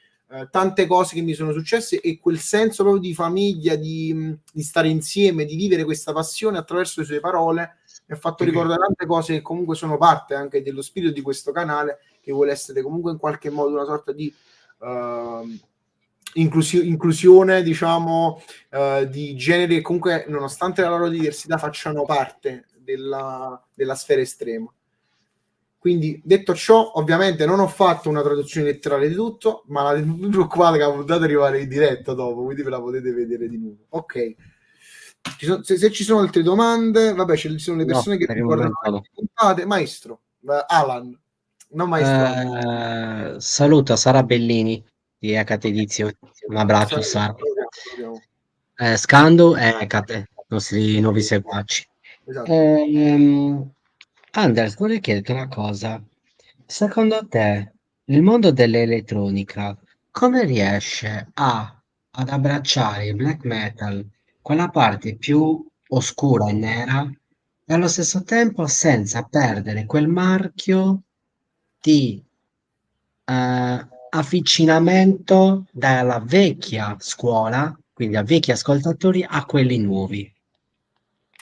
tante cose che mi sono successe, e quel senso proprio di famiglia, di stare insieme, di vivere questa passione attraverso le sue parole, mi ha fatto ricordare tante cose che comunque sono parte anche dello spirito di questo canale, che vuole essere comunque in qualche modo una sorta di inclusione, diciamo, di generi che comunque, nonostante la loro diversità, facciano parte della sfera estrema. Quindi, detto ciò, ovviamente non ho fatto una traduzione letterale di tutto, ma non vi preoccupate che la puntata arrivare in diretta dopo, quindi ve la potete vedere di nuovo. Ok. Se ci sono altre domande, vabbè, ci sono le persone che ricordano le puntate. Maestro, Alan, non maestro. Saluto Sara Bellini di Ecate Edizioni. Un abbraccio, Sara. Scando e Ecate, i nostri nuovi seguaci. Esatto. Anders, vorrei chiederti una cosa. Secondo te, il mondo dell'elettronica come riesce ad abbracciare il black metal, quella parte più oscura e nera, e allo stesso tempo senza perdere quel marchio di avvicinamento dalla vecchia scuola, quindi a vecchi ascoltatori, a quelli nuovi?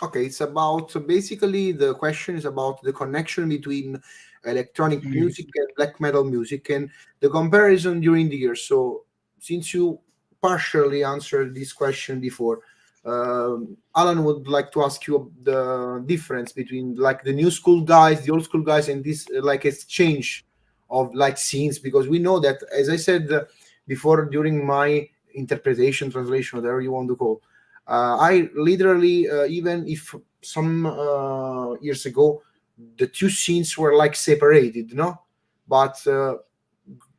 Okay, it's about basically the question is about the connection between electronic music and black metal music and the comparison during the years. So, since you partially answered this question before, Alan would like to ask you the difference between like the new school guys, the old school guys, and this like exchange of like scenes, because we know that, as I said before during my interpretation, translation, whatever you want to call. I literally, even if some years ago, the two scenes were like separated, no? But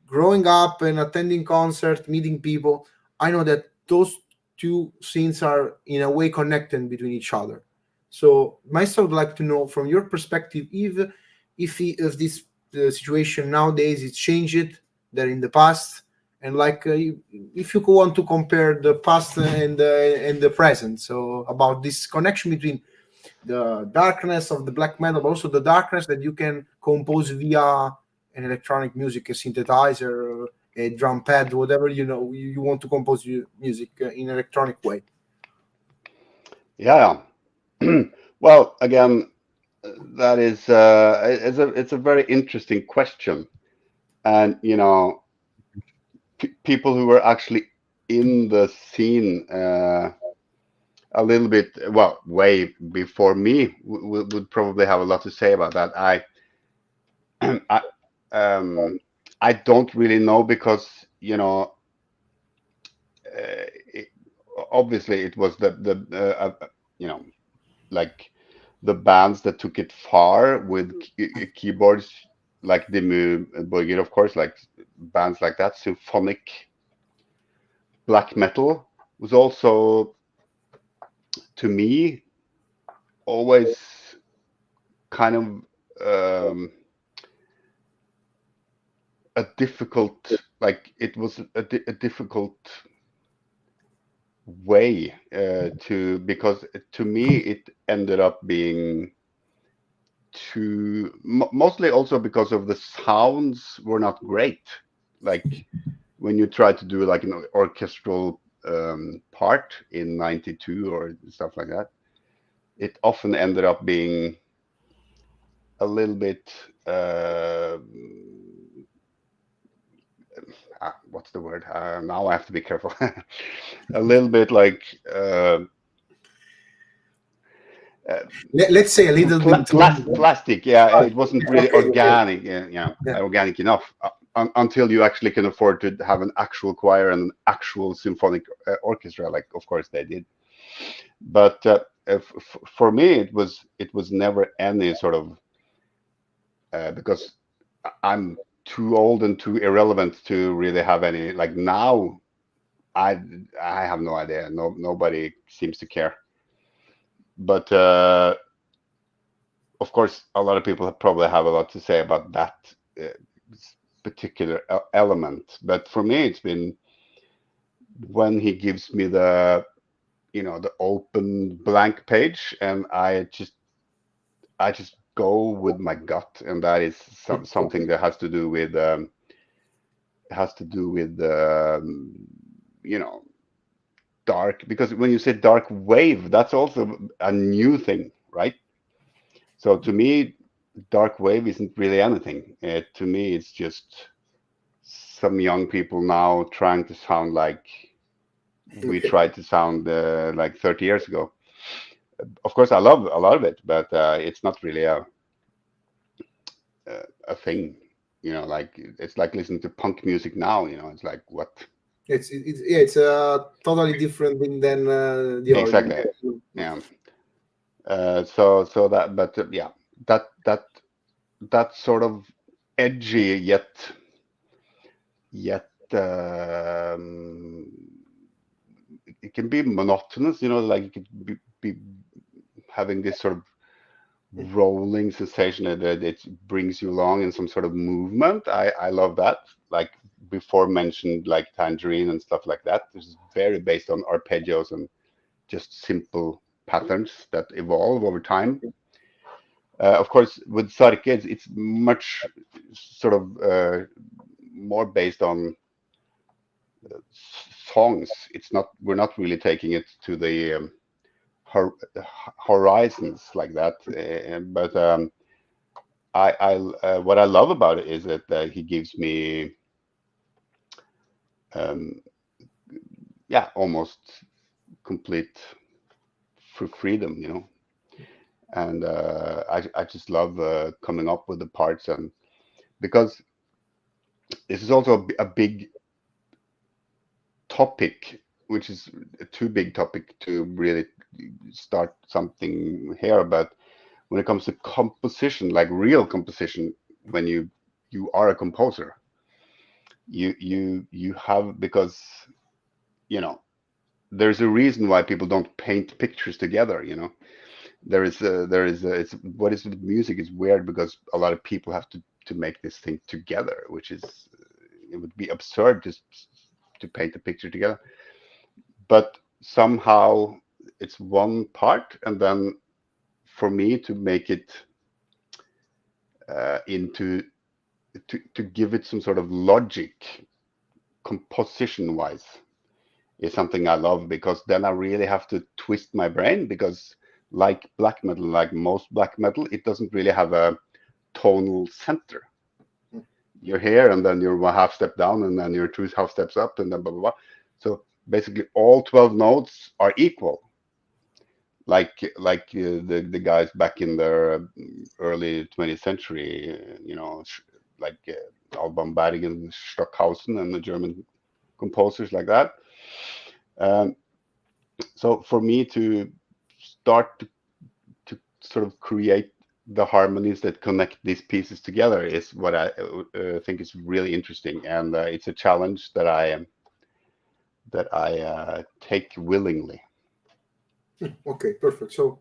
growing up and attending concerts, meeting people, I know that those two scenes are in a way connected between each other. So, myself would like to know from your perspective, if this situation nowadays is changed than in the past, and like if you want to compare the past and the present, so about this connection between the darkness of the black metal, but also the darkness that you can compose via an electronic music, a synthesizer, a drum pad, whatever you want to compose your music in an electronic way. Yeah. Well, again, that is it's a very interesting question, and people who were actually in the scene a little bit, well, way before me would probably have a lot to say about that. I don't really know, because obviously it was the like the bands that took it far with keyboards, like Dimmu Borgir, of course, like bands like that. Symphonic black metal was also, to me, always kind of a difficult, like it was a difficult way because to me it ended up being mostly also because of the sounds were not great. Like when you try to do like an orchestral part in 92 or stuff like that, it often ended up being a little bit. What's the word? Now I have to be careful. A little bit like. Let's say a little bit plastic. Yeah, it wasn't really Okay. organic. Yeah. Organic enough until you actually can afford to have an actual choir and an actual symphonic orchestra. Like, of course, they did. But for me, it was never any sort of because I'm too old and too irrelevant to really have any. Like now, I have no idea. Nobody seems to care. But of course, a lot of people probably have a lot to say about that particular element. But for me, it's been when he gives me the, the open blank page, and I just go with my gut, and that is something that has to do with dark, because when you say dark wave, that's also a new thing, right? So to me, dark wave isn't really anything. To me, it's just some young people now trying to sound like we tried to sound like 30 years ago. Of course, I love a lot of it, but it's not really a thing. Like it's like listening to punk music now. It's like what? It's totally different thing than the exactly. origin. Yeah. So that, but yeah, that sort of edgy yet it can be monotonous. Like it could be having this sort of rolling sensation that it brings you along in some sort of movement. I love that. Like before mentioned, like Tangerine and stuff like that. This is very based on arpeggios and just simple patterns that evolve over time. Of course, with Sarke, it's much sort of more based on songs. We're not really taking it to the horizons like that. But what I love about it is that he gives me almost complete freedom, and I just love coming up with the parts, and because this is also a big topic, which is a too big topic to really start something here. But when it comes to composition, like real composition, when you are a composer, you have, because there's a reason why people don't paint pictures together. It's what is with music is weird, because a lot of people have to make this thing together, which is, it would be absurd just to paint a picture together. But somehow it's one part, and then for me to make it to give it some sort of logic composition wise is something I love, because then I really have to twist my brain, because like black metal, like most black metal, it doesn't really have a tonal center. You're here, and then you're 1/2 step down, and then you're 2 steps up, and then blah, blah, blah. So basically all 12 notes are equal. Like the guys back in the early 20th century, like Alban Bergen, Stockhausen, and the German composers like that. So for me to start to sort of create the harmonies that connect these pieces together is what I think is really interesting, and it's a challenge that I take willingly. Okay, perfect. So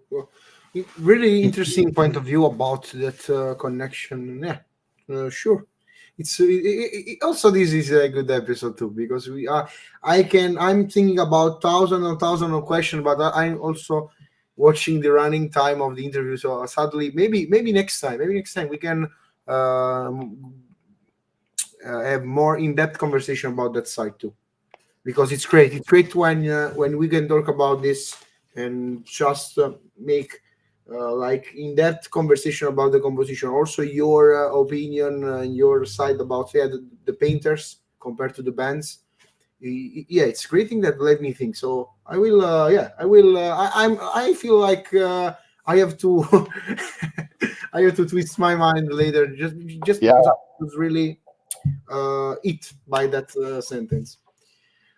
really interesting point of view about that connection. Yeah, sure. It's also, this is a good episode too, because I'm thinking about thousands of questions, but I'm also watching the running time of the interview. So sadly, maybe next time we can have more in-depth conversation about that side too, because it's great when we can talk about this and just make like in-depth conversation about the composition, also your opinion and your side about the painters compared to the bands. Yeah, it's a great thing that let me think. So I will, I feel like I have to I have to twist my mind later, just because I was really hit by that sentence.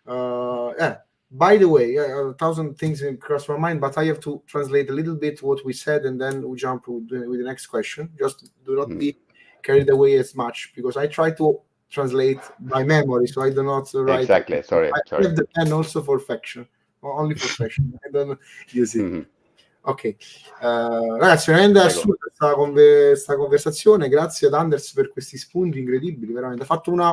Yeah. By the way, 1,000 things cross my mind, but I have to translate a little bit what we said, and then we jump with the next question. Just do not be carried away as much, because I try to translate by memory, so I do not write. Exactly. Sorry. I have the pen also for faction, only for faction. I don't use it. Ok, ragazzi, veramente assurda questa conversazione. Grazie ad Anders per questi spunti incredibili. Veramente ha fatto una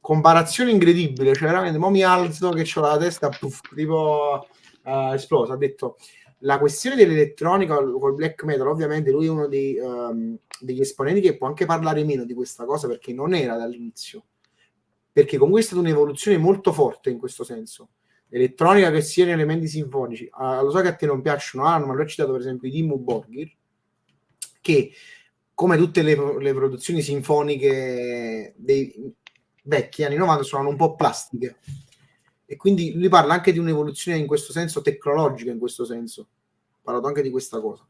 comparazione incredibile, cioè veramente mo mi alzo che c'ho la testa tipo esplosa. Ha detto la questione dell'elettronica col black metal, ovviamente lui è uno degli esponenti che può anche parlare meno di questa cosa, perché non era dall'inizio, perché comunque è stata un'evoluzione molto forte in questo senso. L'elettronica che sia in elementi sinfonici, lo so che a te non piacciono, ma lui ha citato per esempio i Dimmu Borgir, che come tutte le produzioni sinfoniche dei vecchi anni 90 suonano un po' plastiche, e quindi lui parla anche di un'evoluzione in questo senso tecnologica, in questo senso ha parlato anche di questa cosa.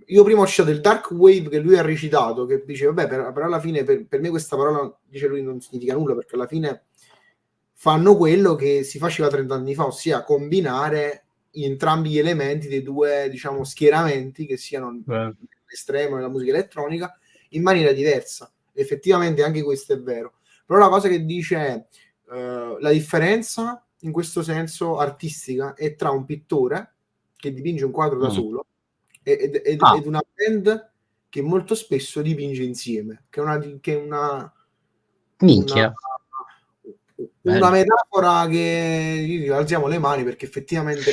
Io prima ho citato il dark wave che lui ha recitato, che dice vabbè, però alla fine per me questa parola, dice lui, non significa nulla, perché alla fine fanno quello che si faceva 30 anni fa, ossia combinare entrambi gli elementi dei due, diciamo, schieramenti, che siano l'estremo nella musica elettronica, in maniera diversa. Effettivamente anche questo è vero. Però la cosa che dice è la differenza in questo senso artistica è tra un pittore che dipinge un quadro da solo ed una band che molto spesso dipinge insieme, che è una minchia. Una metafora che alziamo le mani, perché effettivamente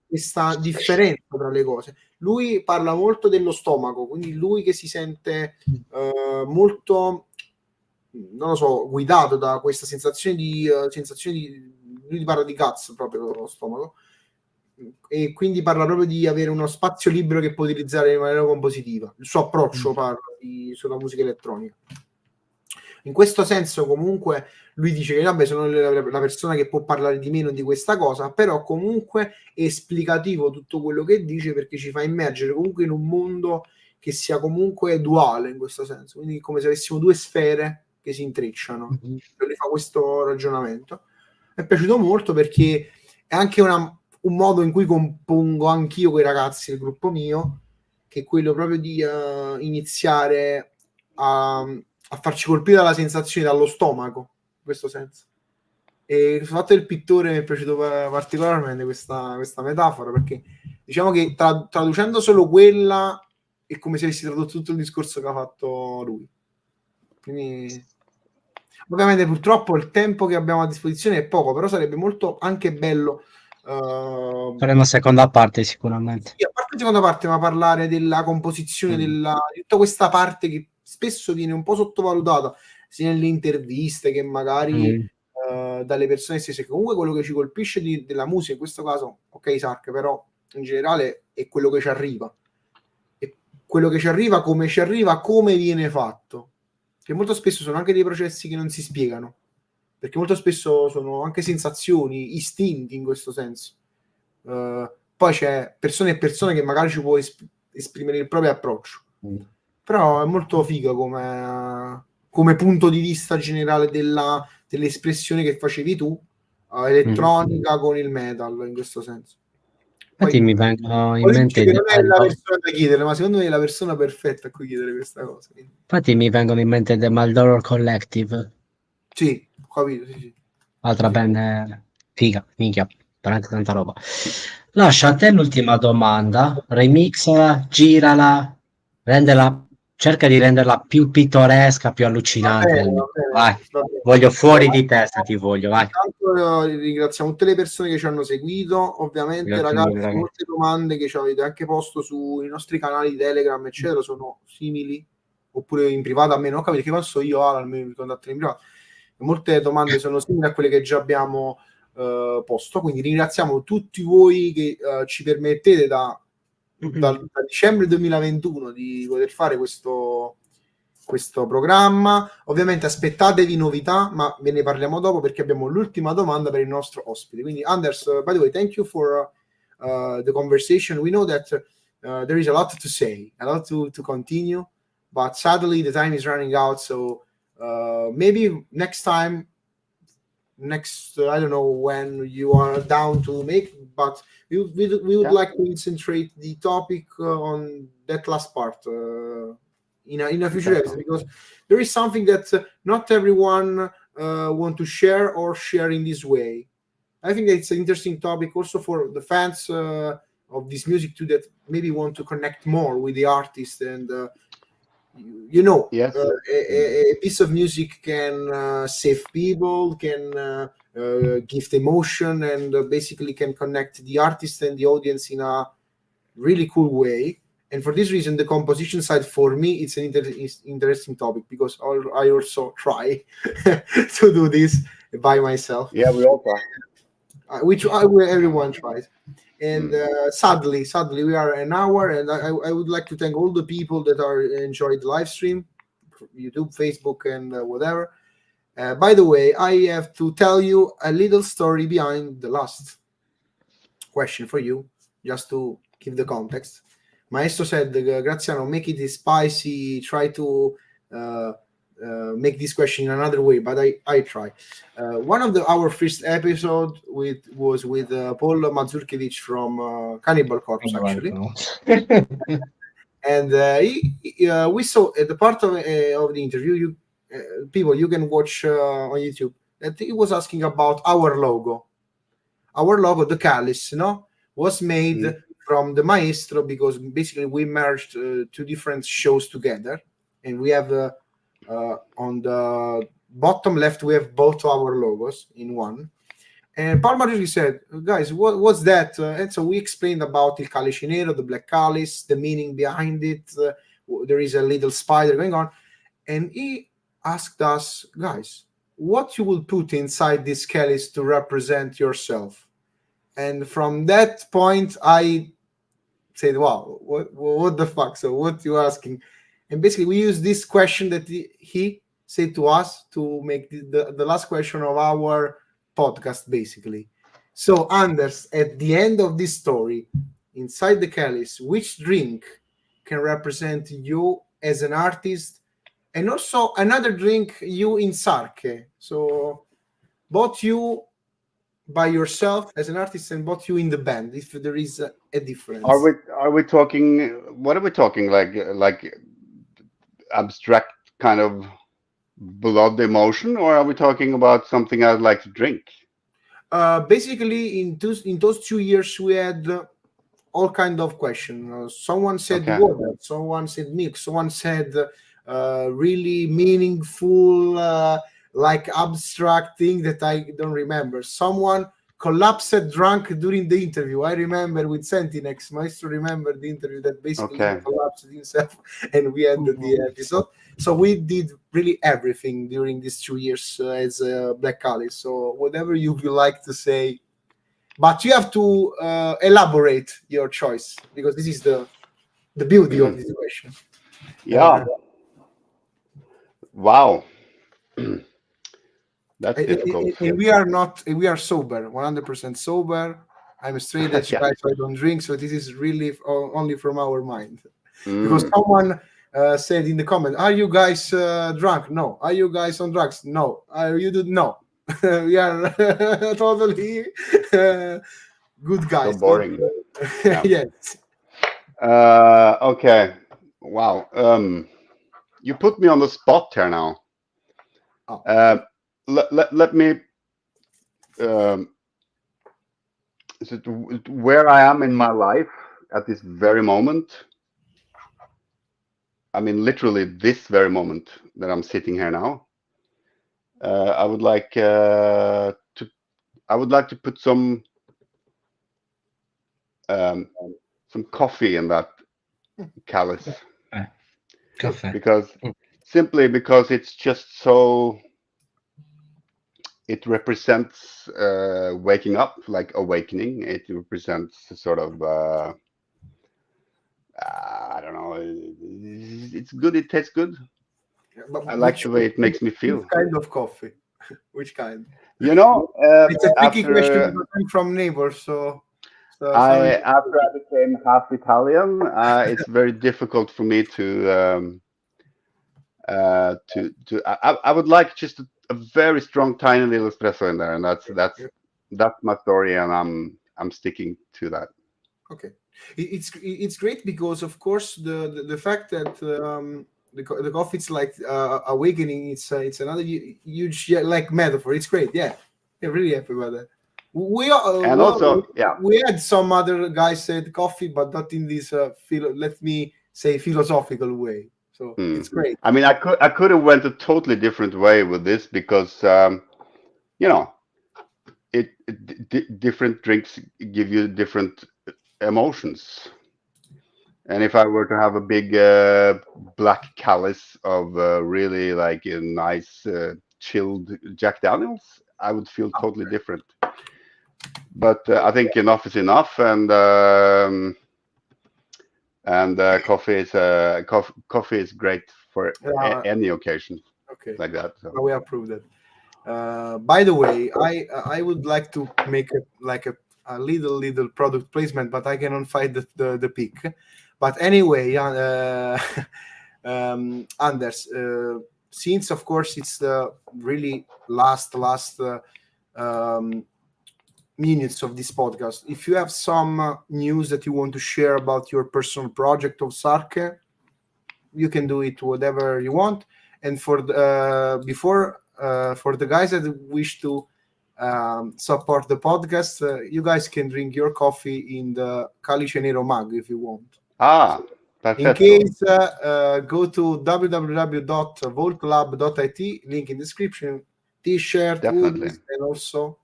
questa differenza tra le cose. Lui parla molto dello stomaco, quindi lui che si sente molto, non lo so, guidato da questa sensazione di lui parla di cazzo proprio dello stomaco, e quindi parla proprio di avere uno spazio libero che può utilizzare in maniera compositiva. Il suo approccio parla sulla musica elettronica. In questo senso comunque lui dice che vabbè, sono la persona che può parlare di meno di questa cosa, però comunque è esplicativo tutto quello che dice, perché ci fa immergere comunque in un mondo che sia comunque duale in questo senso, quindi come se avessimo due sfere che si intrecciano. Lui fa questo ragionamento. Mi è piaciuto molto, perché è anche un modo in cui compongo anch'io con i ragazzi del gruppo mio, che è quello proprio di iniziare a farci colpire dalla sensazione, dallo stomaco, in questo senso. E il fatto del pittore mi è piaciuto particolarmente questa metafora, perché diciamo che traducendo solo quella è come se avessi tradotto tutto il discorso che ha fatto lui. Quindi ovviamente purtroppo il tempo che abbiamo a disposizione è poco, però sarebbe molto anche bello faremo seconda parte sicuramente. Sì, a parte la seconda parte, ma parlare della composizione di tutta questa parte che spesso viene un po' sottovalutata sia nelle interviste che magari dalle persone stesse. Comunque quello che ci colpisce della musica in questo caso, ok Sarke, però in generale è quello che ci arriva, e quello che ci arriva, come viene fatto, che molto spesso sono anche dei processi che non si spiegano, perché molto spesso sono anche sensazioni, istinti in questo senso. Poi c'è persone e persone che magari ci può esprimere il proprio approccio, però è molto figa come punto di vista generale dell'espressione che facevi tu, elettronica con il metal, in questo senso. Infatti mi vengono in mente che non è la persona da chiedere, ma secondo me è la persona perfetta a cui chiedere questa cosa. Infatti mi vengono in mente The Maldoror Collective. Sì, ho capito, sì. Altra band figa, minchia, veramente tanta roba. Lascia a te l'ultima domanda, remixala, girala, cerca di renderla più pittoresca, più allucinante. Vai, voglio fuori di testa, ti voglio, vai. Intanto ringraziamo tutte le persone che ci hanno seguito, ovviamente. Grazie, ragazzi, molte domande che ci avete anche posto sui nostri canali di Telegram, eccetera, sono simili, oppure in privato, a me non capite che posso io, almeno mi contattano in privato. Molte domande sono simili a quelle che già abbiamo posto, quindi ringraziamo tutti voi che ci permettete da da dicembre 2021 di poter fare questo programma. Ovviamente aspettatevi novità, ma ve ne parliamo dopo perché abbiamo l'ultima domanda per il nostro ospite. Quindi Anders, by the way, thank you for the conversation. We know that there is a lot to say, a lot to continue, but sadly the time is running out. So maybe next time, I don't know when you are down to make, but we would like to concentrate the topic on that last part in a future episode, because there is something that not everyone want to share or share in this way. I think it's an interesting topic also for the fans of this music too, that maybe want to connect more with the artist. And Yes. A piece of music can save people, can give emotion, and basically can connect the artist and the audience in a really cool way. And for this reason, the composition side, for me, it's an interesting topic, because I also try to do this by myself. Yeah, we all try. Which everyone tries. And sadly, we are an hour, and I would like to thank all the people that are enjoyed the live stream, YouTube, Facebook, and whatever. By the way, I have to tell you a little story behind the last question for you, just to give the context. Maestro said, Graziano, make it spicy, try to make this question in another way, but I try. One of our first episode was with Paul Mazurkiewicz from Cannibal Corpse, actually. And we saw at the part of the interview, you can watch on YouTube, that he was asking about our logo. Our logo, the Calice, was made from the Maestro, because basically we merged two different shows together, and we have on the bottom left, we have both our logos in one. And Paul Maruri said, guys, what's that? And so we explained about Il Calice Nero, the black calice, the meaning behind it. There is a little spider going on. And he asked us, guys, what you will put inside this calice to represent yourself? And from that point, I said, wow, what the fuck? So what you asking? And basically, we use this question that he said to us to make the last question of our podcast, basically. So, Anders, at the end of this story, inside the Calice, which drink can represent you as an artist, and also another drink you in Sarke? So, both you by yourself as an artist and both you in the band, if there is a difference. Are we talking? What are we talking? Like abstract kind of blood emotion, or are we talking about something I'd like to drink? Basically, in those 2 years, we had all kind of questions. Someone said water, someone said milk, someone said really meaningful, like abstract thing that I don't remember. Someone collapsed drunk during the interview. I remember with Sentinex. Maestro remembered the interview that basically collapsed himself, and we ended the episode. So we did really everything during these 2 years as Black Cali. So whatever you would like to say, but you have to elaborate your choice, because this is the beauty of this question. Yeah. Wow. That's difficult. And we are sober, 100% sober. I'm a straight edge guy, so I don't drink. So this is really only from our mind. Because someone said in the comment, "Are you guys drunk?" No. "Are you guys on drugs?" No. "You do?" No. We are totally good guys. So boring. Yes. Okay. Wow. You put me on the spot here now. Let me where I am in my life at this very moment. I mean, literally this very moment that I'm sitting here now. I would like to put some coffee in that calice. Coffee. Simply because it's just so. It represents waking up, like awakening. It represents sort of I don't know. It's good. It tastes good. But I like the way it makes me feel. Which kind of coffee? Which kind? You know, It's a tricky question because I'm from neighbors, so after I became half Italian, it's very difficult for me to I would like just a very strong, tiny little espresso in there, and that's my story, and I'm sticking to that. Okay, it's great because, of course, the fact that the coffee is like awakening. It's another huge like metaphor. It's great. Yeah, I'm really happy about that. We had some other guys said coffee, but not in this let me say philosophical way. So it's great. I mean, I could have went a totally different way with this because you know, different drinks give you different emotions. And if I were to have a big black Calice of really like a nice chilled Jack Daniels, I would feel totally different. But I think enough is enough, and coffee is great for any occasion. Okay, like that. So. We approve that. By the way, I would like to make a little product placement, but I cannot find the pick. But anyway, Anders, since of course it's the really last minutes of this podcast, if you have some news that you want to share about your personal project of Sarke, you can do it whatever you want. And for for the guys that wish to support the podcast, you guys can drink your coffee in the Calice Nero mug if you want. Perfetto. In case, go to www.voltlab.it, link in description, t-shirt, hoodies, and also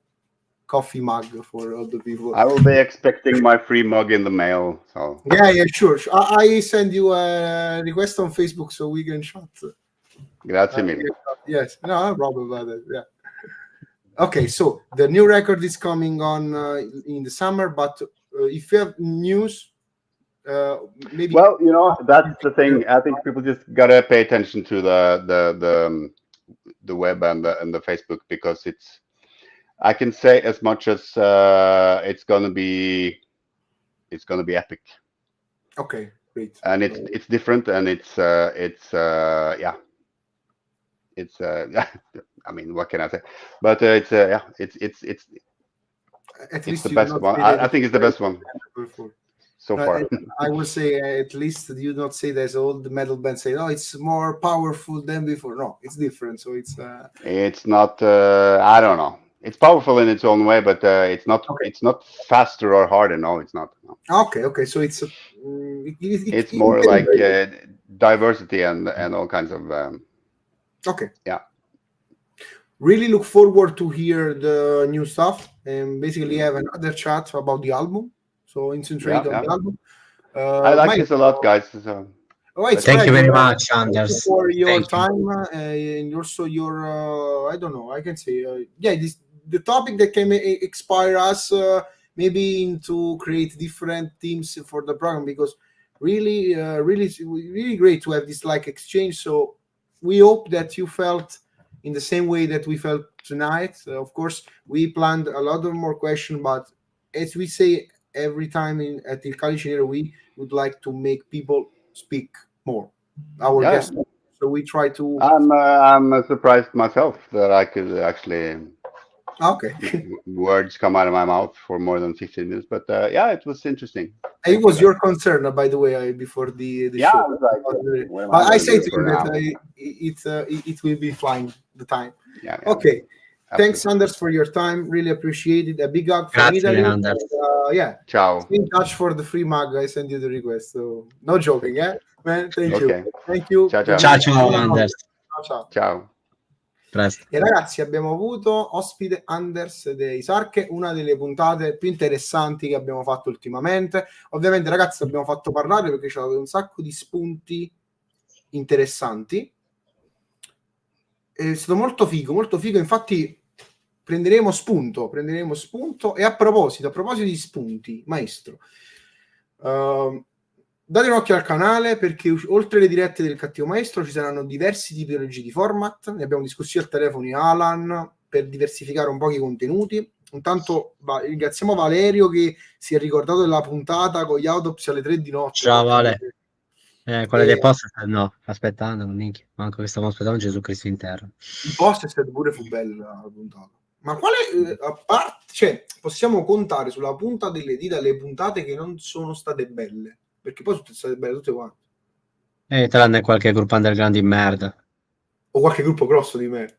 coffee mug for other people. I will be expecting my free mug in the mail. So yeah, sure. I send you a request on Facebook so we can chat. Grazie mille. Yes, no problem about that. Yeah. Okay, so the new record is coming on in the summer, but if you have news, maybe. Well, you know, that's the thing. I think people just gotta pay attention to the web and the Facebook, because I can say as much as it's gonna be epic. Okay, great. And it's different, and it's I mean, what can I say? But it's the best one. I think it's the best one so far. I would say at least you not say there's all the metal bands say, oh, it's more powerful than before. No, it's different. So it's not. I don't know. It's powerful in its own way, but it's not. Okay. It's not faster or harder. No, it's not. No. Okay. So it's it's more like diversity and all kinds of. Okay. Yeah. Really look forward to hear the new stuff and basically have another chat about the album. So concentrate on the album. I like this a lot, guys. So. Thank you very much, Anders. For your time and also your I don't know. I can say the topic that can inspire us maybe into create different themes for the program, because really great to have this like exchange. So we hope that you felt in the same way that we felt tonight. Of course, we planned a lot of more questions, but as we say every time at the Calice Nero, we would like to make people speak more. Our guests. So we try to. I'm surprised myself that I could actually. Okay. Words come out of my mouth for more than 15 minutes, but it was interesting. It was your concern, by the way, before the show. I was like, I say to you that it will be flying the time. Yeah. Okay. Absolutely. Thanks, Anders, for your time. Really appreciate it. A big hug from Italy. Ciao. Stay in touch for the free mug. I send you the request. So no joking, man. Thank you. Thank you. Ciao, Anders. Ciao. Presto. E ragazzi, abbiamo avuto ospite Anders dei Sarke, una delle puntate più interessanti che abbiamo fatto ultimamente. Ovviamente, ragazzi, abbiamo fatto parlare perché c'è stato un sacco di spunti interessanti. È stato molto figo. Infatti prenderemo spunto. E a proposito di spunti, maestro, date un occhio al canale perché oltre le dirette del Cattivo Maestro ci saranno diversi tipologie di format, ne abbiamo discussi al telefono Alan per diversificare un po' i contenuti. Intanto ringraziamo Valerio che si è ricordato della puntata con gli autopsi alle 3 di notte. Ciao Vale. Quelle dei post no, aspettando, minchia, manco che stavamo aspettando Gesù Cristo in terra. Il post è stato pure fu bella la puntata. Ma quale a parte, cioè, possiamo contare sulla punta delle dita le puntate che non sono state belle? Perché poi sono state belle tutte quante. Tranne qualche gruppo underground di merda. O qualche gruppo grosso di merda.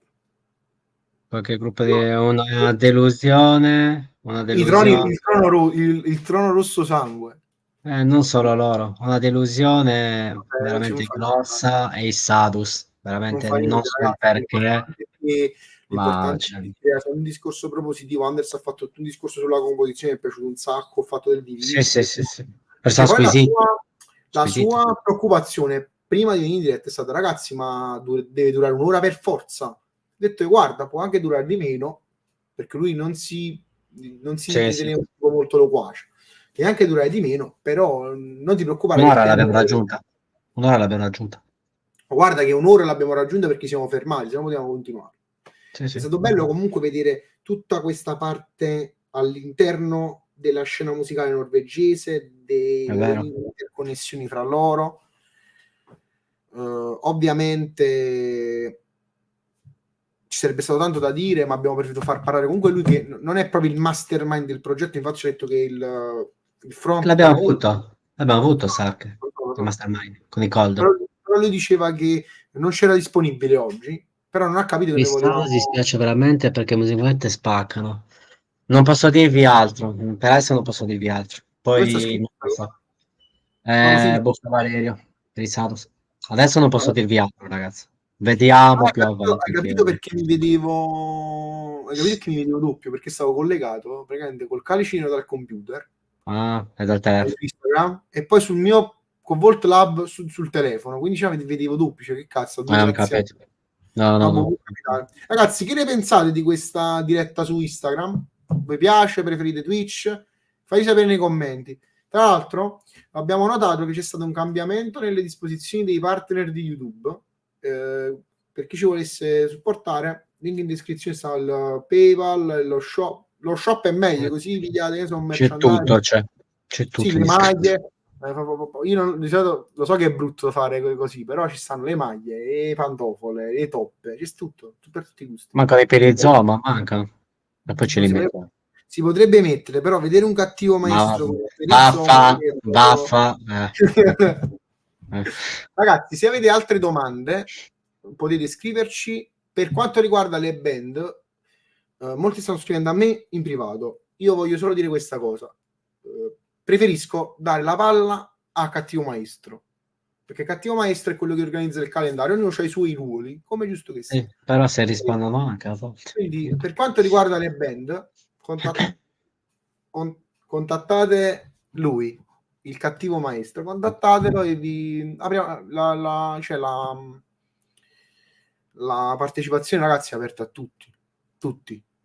Qualche gruppo di una delusione. Una delusione. Il trono rosso sangue. Non solo loro, una delusione veramente grossa e i Sadus, veramente non so perché, ma è un discorso propositivo. Anders ha fatto un discorso sulla composizione, mi è piaciuto un sacco, ho fatto del Viige. Sì. La sua preoccupazione prima di venire in diretta è stata: ragazzi, ma deve durare un'ora per forza. Ho detto, guarda, può anche durare di meno, perché lui non si riteneva un tipo molto loquace, e anche durare di meno, però non ti preoccupare. Un'ora l'abbiamo raggiunta. Guarda che un'ora l'abbiamo raggiunta perché siamo fermati, se no potevamo continuare. È stato bello comunque vedere tutta questa parte all'interno della scena musicale norvegese, delle interconnessioni fra loro. Ovviamente ci sarebbe stato tanto da dire, ma abbiamo preferito far parlare comunque lui, che non è proprio il mastermind del progetto. Infatti ci ha detto che il front l'abbiamo avuto Sarke, il mastermind con i cold. Però lui diceva che non c'era disponibile oggi, però non ha capito che mi dispiace veramente perché musicalmente spaccano. Non posso dirvi altro, per adesso non posso dirvi altro. Poi non so. Boffa Valerio, adesso non posso dirvi altro, ragazzi. Vediamo più avanti. Hai capito perché mi vedevo doppio? Perché stavo collegato praticamente col Calice Nero dal computer e dal telefono Instagram, e poi sul mio con Volt Lab sul telefono, quindi vedevo doppio. Cioè, che cazzo, capito. No. Ragazzi, che ne pensate di questa diretta su Instagram? Vi piace? Preferite Twitch? Fai sapere nei commenti. Tra l'altro abbiamo notato che c'è stato un cambiamento nelle disposizioni dei partner di YouTube. Per chi ci volesse supportare, link in descrizione sta il PayPal, lo shop. Lo shop è meglio, così pigliate, c'è tutto, c'è tutto. Sì, le maglie. Io di solito lo so che è brutto fare così, però ci stanno le maglie, le pantofole, le toppe, c'è tutto per tutti i gusti. Mancano i perizoma, mancano. E poi ce li metto. Si potrebbe mettere, però vedere un cattivo maestro Baffa. Ragazzi, se avete altre domande potete scriverci. Per quanto riguarda le band, molti stanno scrivendo a me in privato. Io voglio solo dire questa cosa: preferisco dare la palla a Cattivo Maestro, perché Cattivo Maestro è quello che organizza il calendario, ognuno ha i suoi ruoli, come giusto che sia. Però se rispondono anche a volte. Quindi per quanto riguarda le band, contattate lui, il Cattivo Maestro, contattatelo e vi apriamo la partecipazione, ragazzi, è aperta a tutti, a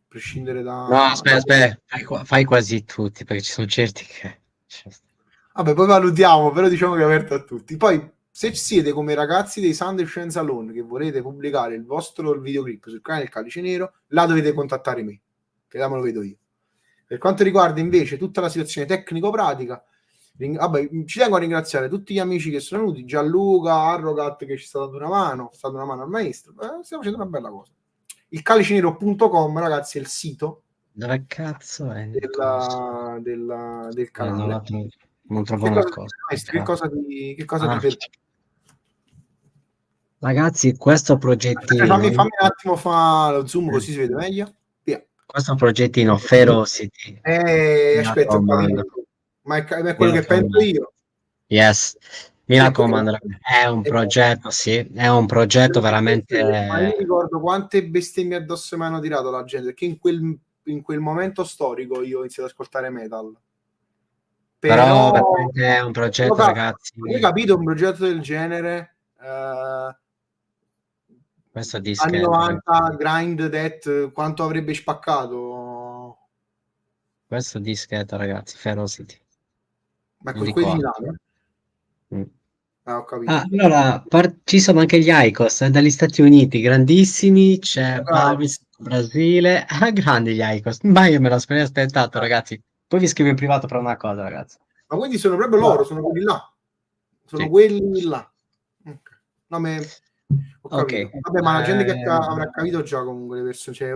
prescindere da... No, aspetta, fai quasi tutti, perché ci sono certi che... Vabbè, poi valutiamo, però diciamo che è aperto a tutti. Poi, se siete come ragazzi dei Sunken Single che volete pubblicare il vostro videoclip sul canale del Calice Nero, là dovete contattare me, che là me lo vedo io. Per quanto riguarda invece tutta la situazione tecnico-pratica, ci tengo a ringraziare tutti gli amici che sono venuti, Gianluca, Arrogat, che ci sta dando una mano, al maestro. Stiamo facendo una bella cosa. Il calicenero.com, ragazzi, è il sito. Dove cazzo è? Del canale. Non trovo una cosa. Che cosa ti vede? Ragazzi, questo progettino... Fammi un attimo fa lo zoom così si vede meglio. Via. Questo progettino Ferocity. Aspetta, ma è quello che penso io. Yes. Mi raccomando, è un progetto, sì, è un progetto veramente... Ma io ricordo quante bestemmie addosso mi hanno tirato la gente, perché in quel momento storico io ho iniziato ad ascoltare metal. Però è un progetto, ragazzi. Hai capito un progetto del genere? Questo anni 90, grind death, quanto avrebbe spaccato? Questo dischetto, ragazzi, Ferocity. Ma quelli di Milano? Mm. Ho capito. Allora, ci sono anche gli Icos dagli Stati Uniti, grandissimi, c'è Ah, Paris, Brasile, grandi gli Icos, ma io me lo sarei aspettato, ragazzi. Poi vi scrivo in privato per una cosa, ragazzi. ma quindi sono proprio loro, sono quelli là. Sono Sì. quelli là. Ok. No, ho Ok. capito. Vabbè, ma la gente che avrà capito già comunque le persone. Cioè,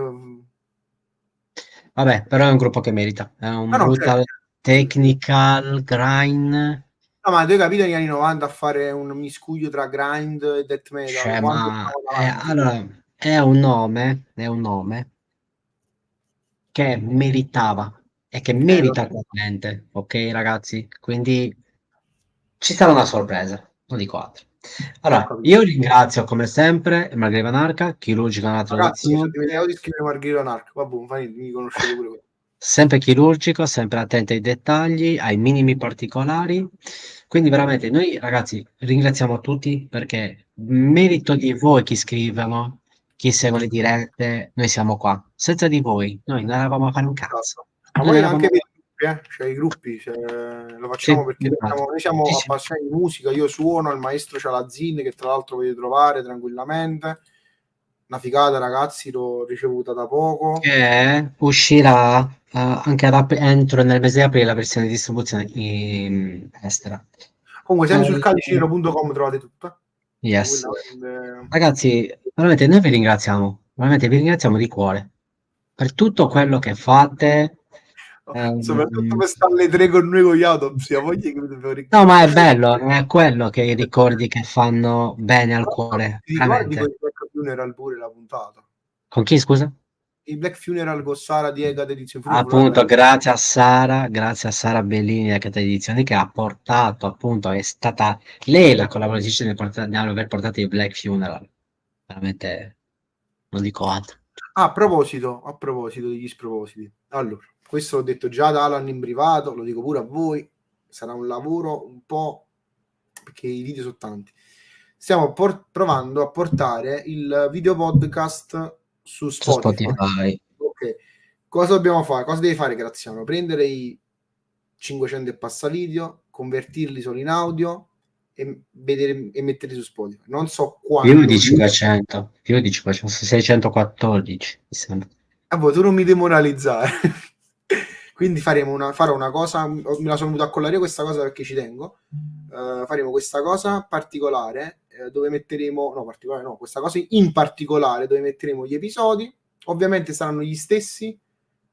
Vabbè, però è un gruppo che merita. È un no, certo. brutal technical grind. No, ma tu hai capito negli anni 90 a fare un miscuglio tra grind e death metal? Cioè, Quanto ma siamo davanti? allora è un nome che meritava e che Lo merita so. attualmente, ok, ragazzi? Quindi ci sarà una sorpresa, non dico altro. Ho Allora, capito. io ringrazio come sempre il Margherita Narca, chirurgica nella Ragazzi, mi sono traduzione. dimenticato di scrivere Margherita Narc. Vabbè, mi conoscete pure voi. Sempre chirurgico, sempre attento ai dettagli, ai minimi particolari. Quindi veramente noi ragazzi ringraziamo tutti perché merito di voi chi scrivono, chi segue le dirette, noi siamo qua. Senza di voi noi non eravamo a fare un cazzo. Esatto. Ma Noi non poi eravamo... anche per i gruppi, cioè i gruppi, lo facciamo Sì, perché infatti. noi siamo Sì, sì. appassionati di musica, io suono, il maestro c'ha la zin che tra l'altro potete trovare tranquillamente. Una figata ragazzi, l'ho ricevuta da poco. Che uscirà anche entro nel mese di aprile la versione di distribuzione in estera. Comunque sempre sul Eh, calicenero.com trovate tutto. yes. Tranquillamente. Ragazzi, veramente noi vi ringraziamo, veramente vi ringraziamo di cuore per tutto quello che fate. Soprattutto Ehm, per stare alle tre con noi con gli autopsi, a voglia che mi devo no, ma è ringraziare. bello, è quello che i ricordi che fanno bene al cuore, Ti ricordi con veramente. il Black Funeral pure la puntata? Con chi, scusa? Il Black Funeral con Sara di Egad Edizione Funeral pure la Appunto, bella. grazie a Sara Bellini da Catena Edizioni che ha portato, appunto, è stata lei la collaboratrice nell'aver portato il Black Funeral. Veramente, non dico altro. A proposito degli spropositi. Allora, questo l'ho detto già da Alan in privato, lo dico pure a voi, sarà un lavoro un po' perché i video sono tanti. Stiamo provando a portare il video podcast su Su Spotify. Spotify. Ok, cosa dobbiamo fare? Cosa devi fare, Graziano? Prendere i 500 e passa video, convertirli solo in audio e vedere e metterli su Spotify. Non so Più quando. di 500, più di 500, 614, mi sembra. Tu non mi demoralizzare. Quindi farò una cosa, me la sono venuta a collare questa cosa perché ci tengo. Faremo questa cosa particolare dove metteremo, no, particolare no, questa cosa in particolare dove metteremo gli episodi. Ovviamente saranno gli stessi,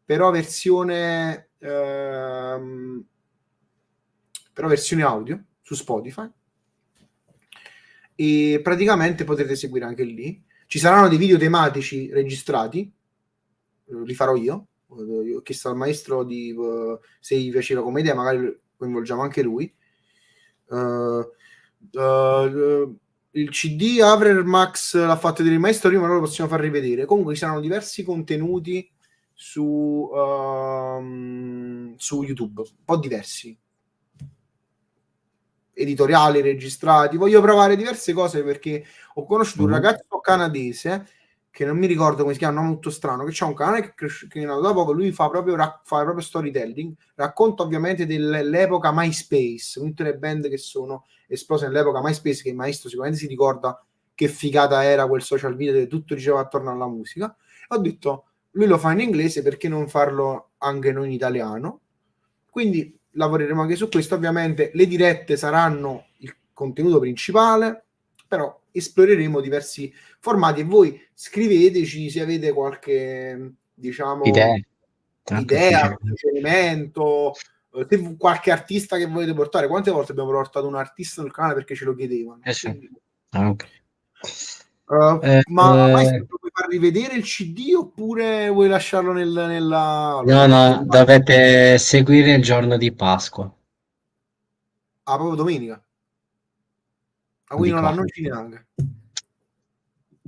però versione audio su Spotify. E praticamente potrete seguire anche lì. Ci saranno dei video tematici registrati, li farò io. Ho chiesto al maestro se gli piaceva come idea, magari coinvolgiamo anche lui. Il CD Aver Max l'ha fatto vedere il maestro prima, noi lo possiamo far rivedere. Comunque ci saranno diversi contenuti su YouTube, un po' diversi, editoriali registrati. Voglio provare diverse cose perché ho conosciuto un ragazzo canadese che non mi ricordo come si chiama, un nome molto strano, che c'ha un canale che è nato da poco. Lui fa proprio storytelling, racconta ovviamente dell'epoca MySpace, tutte le band che sono esplose nell'epoca MySpace, che il maestro sicuramente si ricorda che figata era quel social media dove tutto diceva attorno alla musica. Ho detto, lui lo fa in inglese, perché non farlo anche noi in italiano? Quindi lavoreremo anche su questo. Ovviamente le dirette saranno il contenuto principale, però esploreremo diversi formati e voi scriveteci se avete qualche, diciamo, idea, suggerimento, se qualche artista che volete portare. Quante volte abbiamo portato un artista sul canale perché ce lo chiedevano? Sì. Quindi, Okay. ma maestro, vuoi far rivedere il CD oppure vuoi lasciarlo nella... No, dovete seguire il giorno di Pasqua. proprio domenica. Non Quindi non dico l'annunci altro. neanche.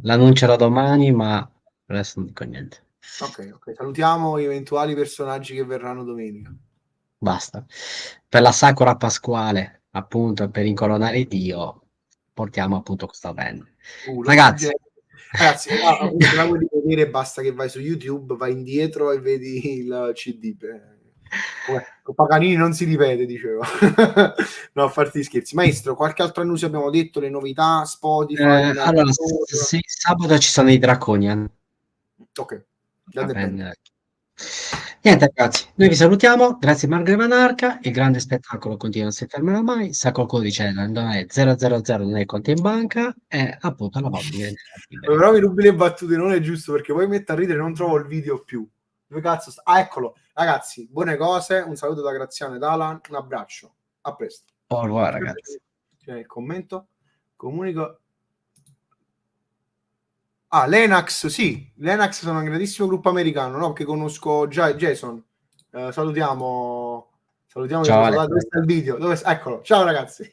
L'annuncerò domani, ma adesso non dico niente. Ok. Salutiamo gli eventuali personaggi che verranno domenica. Basta. Per la Sakura Pasquale, appunto, per incoronare Dio, portiamo appunto questa band. Lo Ragazzi, struggente. Ragazzi, se la vuoi vedere basta che vai su YouTube, vai indietro e vedi il CD. Paganini non si ripete, dicevo. No, a farti gli scherzi. Maestro, qualche altro annuncio abbiamo detto, le novità, Spotify? Allora, sì, sabato ci sono i Draconian. Ok, Va bene. Niente ragazzi, noi vi salutiamo, grazie Margre Manarca, il grande spettacolo continua, non si fermerà mai, sacco il codice non è 000, non è conto in banca e appunto la volta però mi rubi le battute, non è giusto perché poi metto a ridere, non trovo il video più. Dove cazzo sta? Ah, eccolo, ragazzi, buone cose, un saluto da Graziano ed Alan, un abbraccio, a presto. Au revoir ragazzi. Il commento, comunico. Ah, Lenax, sì, Lenax sono un grandissimo gruppo americano, no? Che conosco già Jason. Salutiamo Ciao, dove sta il video? Eccolo, ciao ragazzi.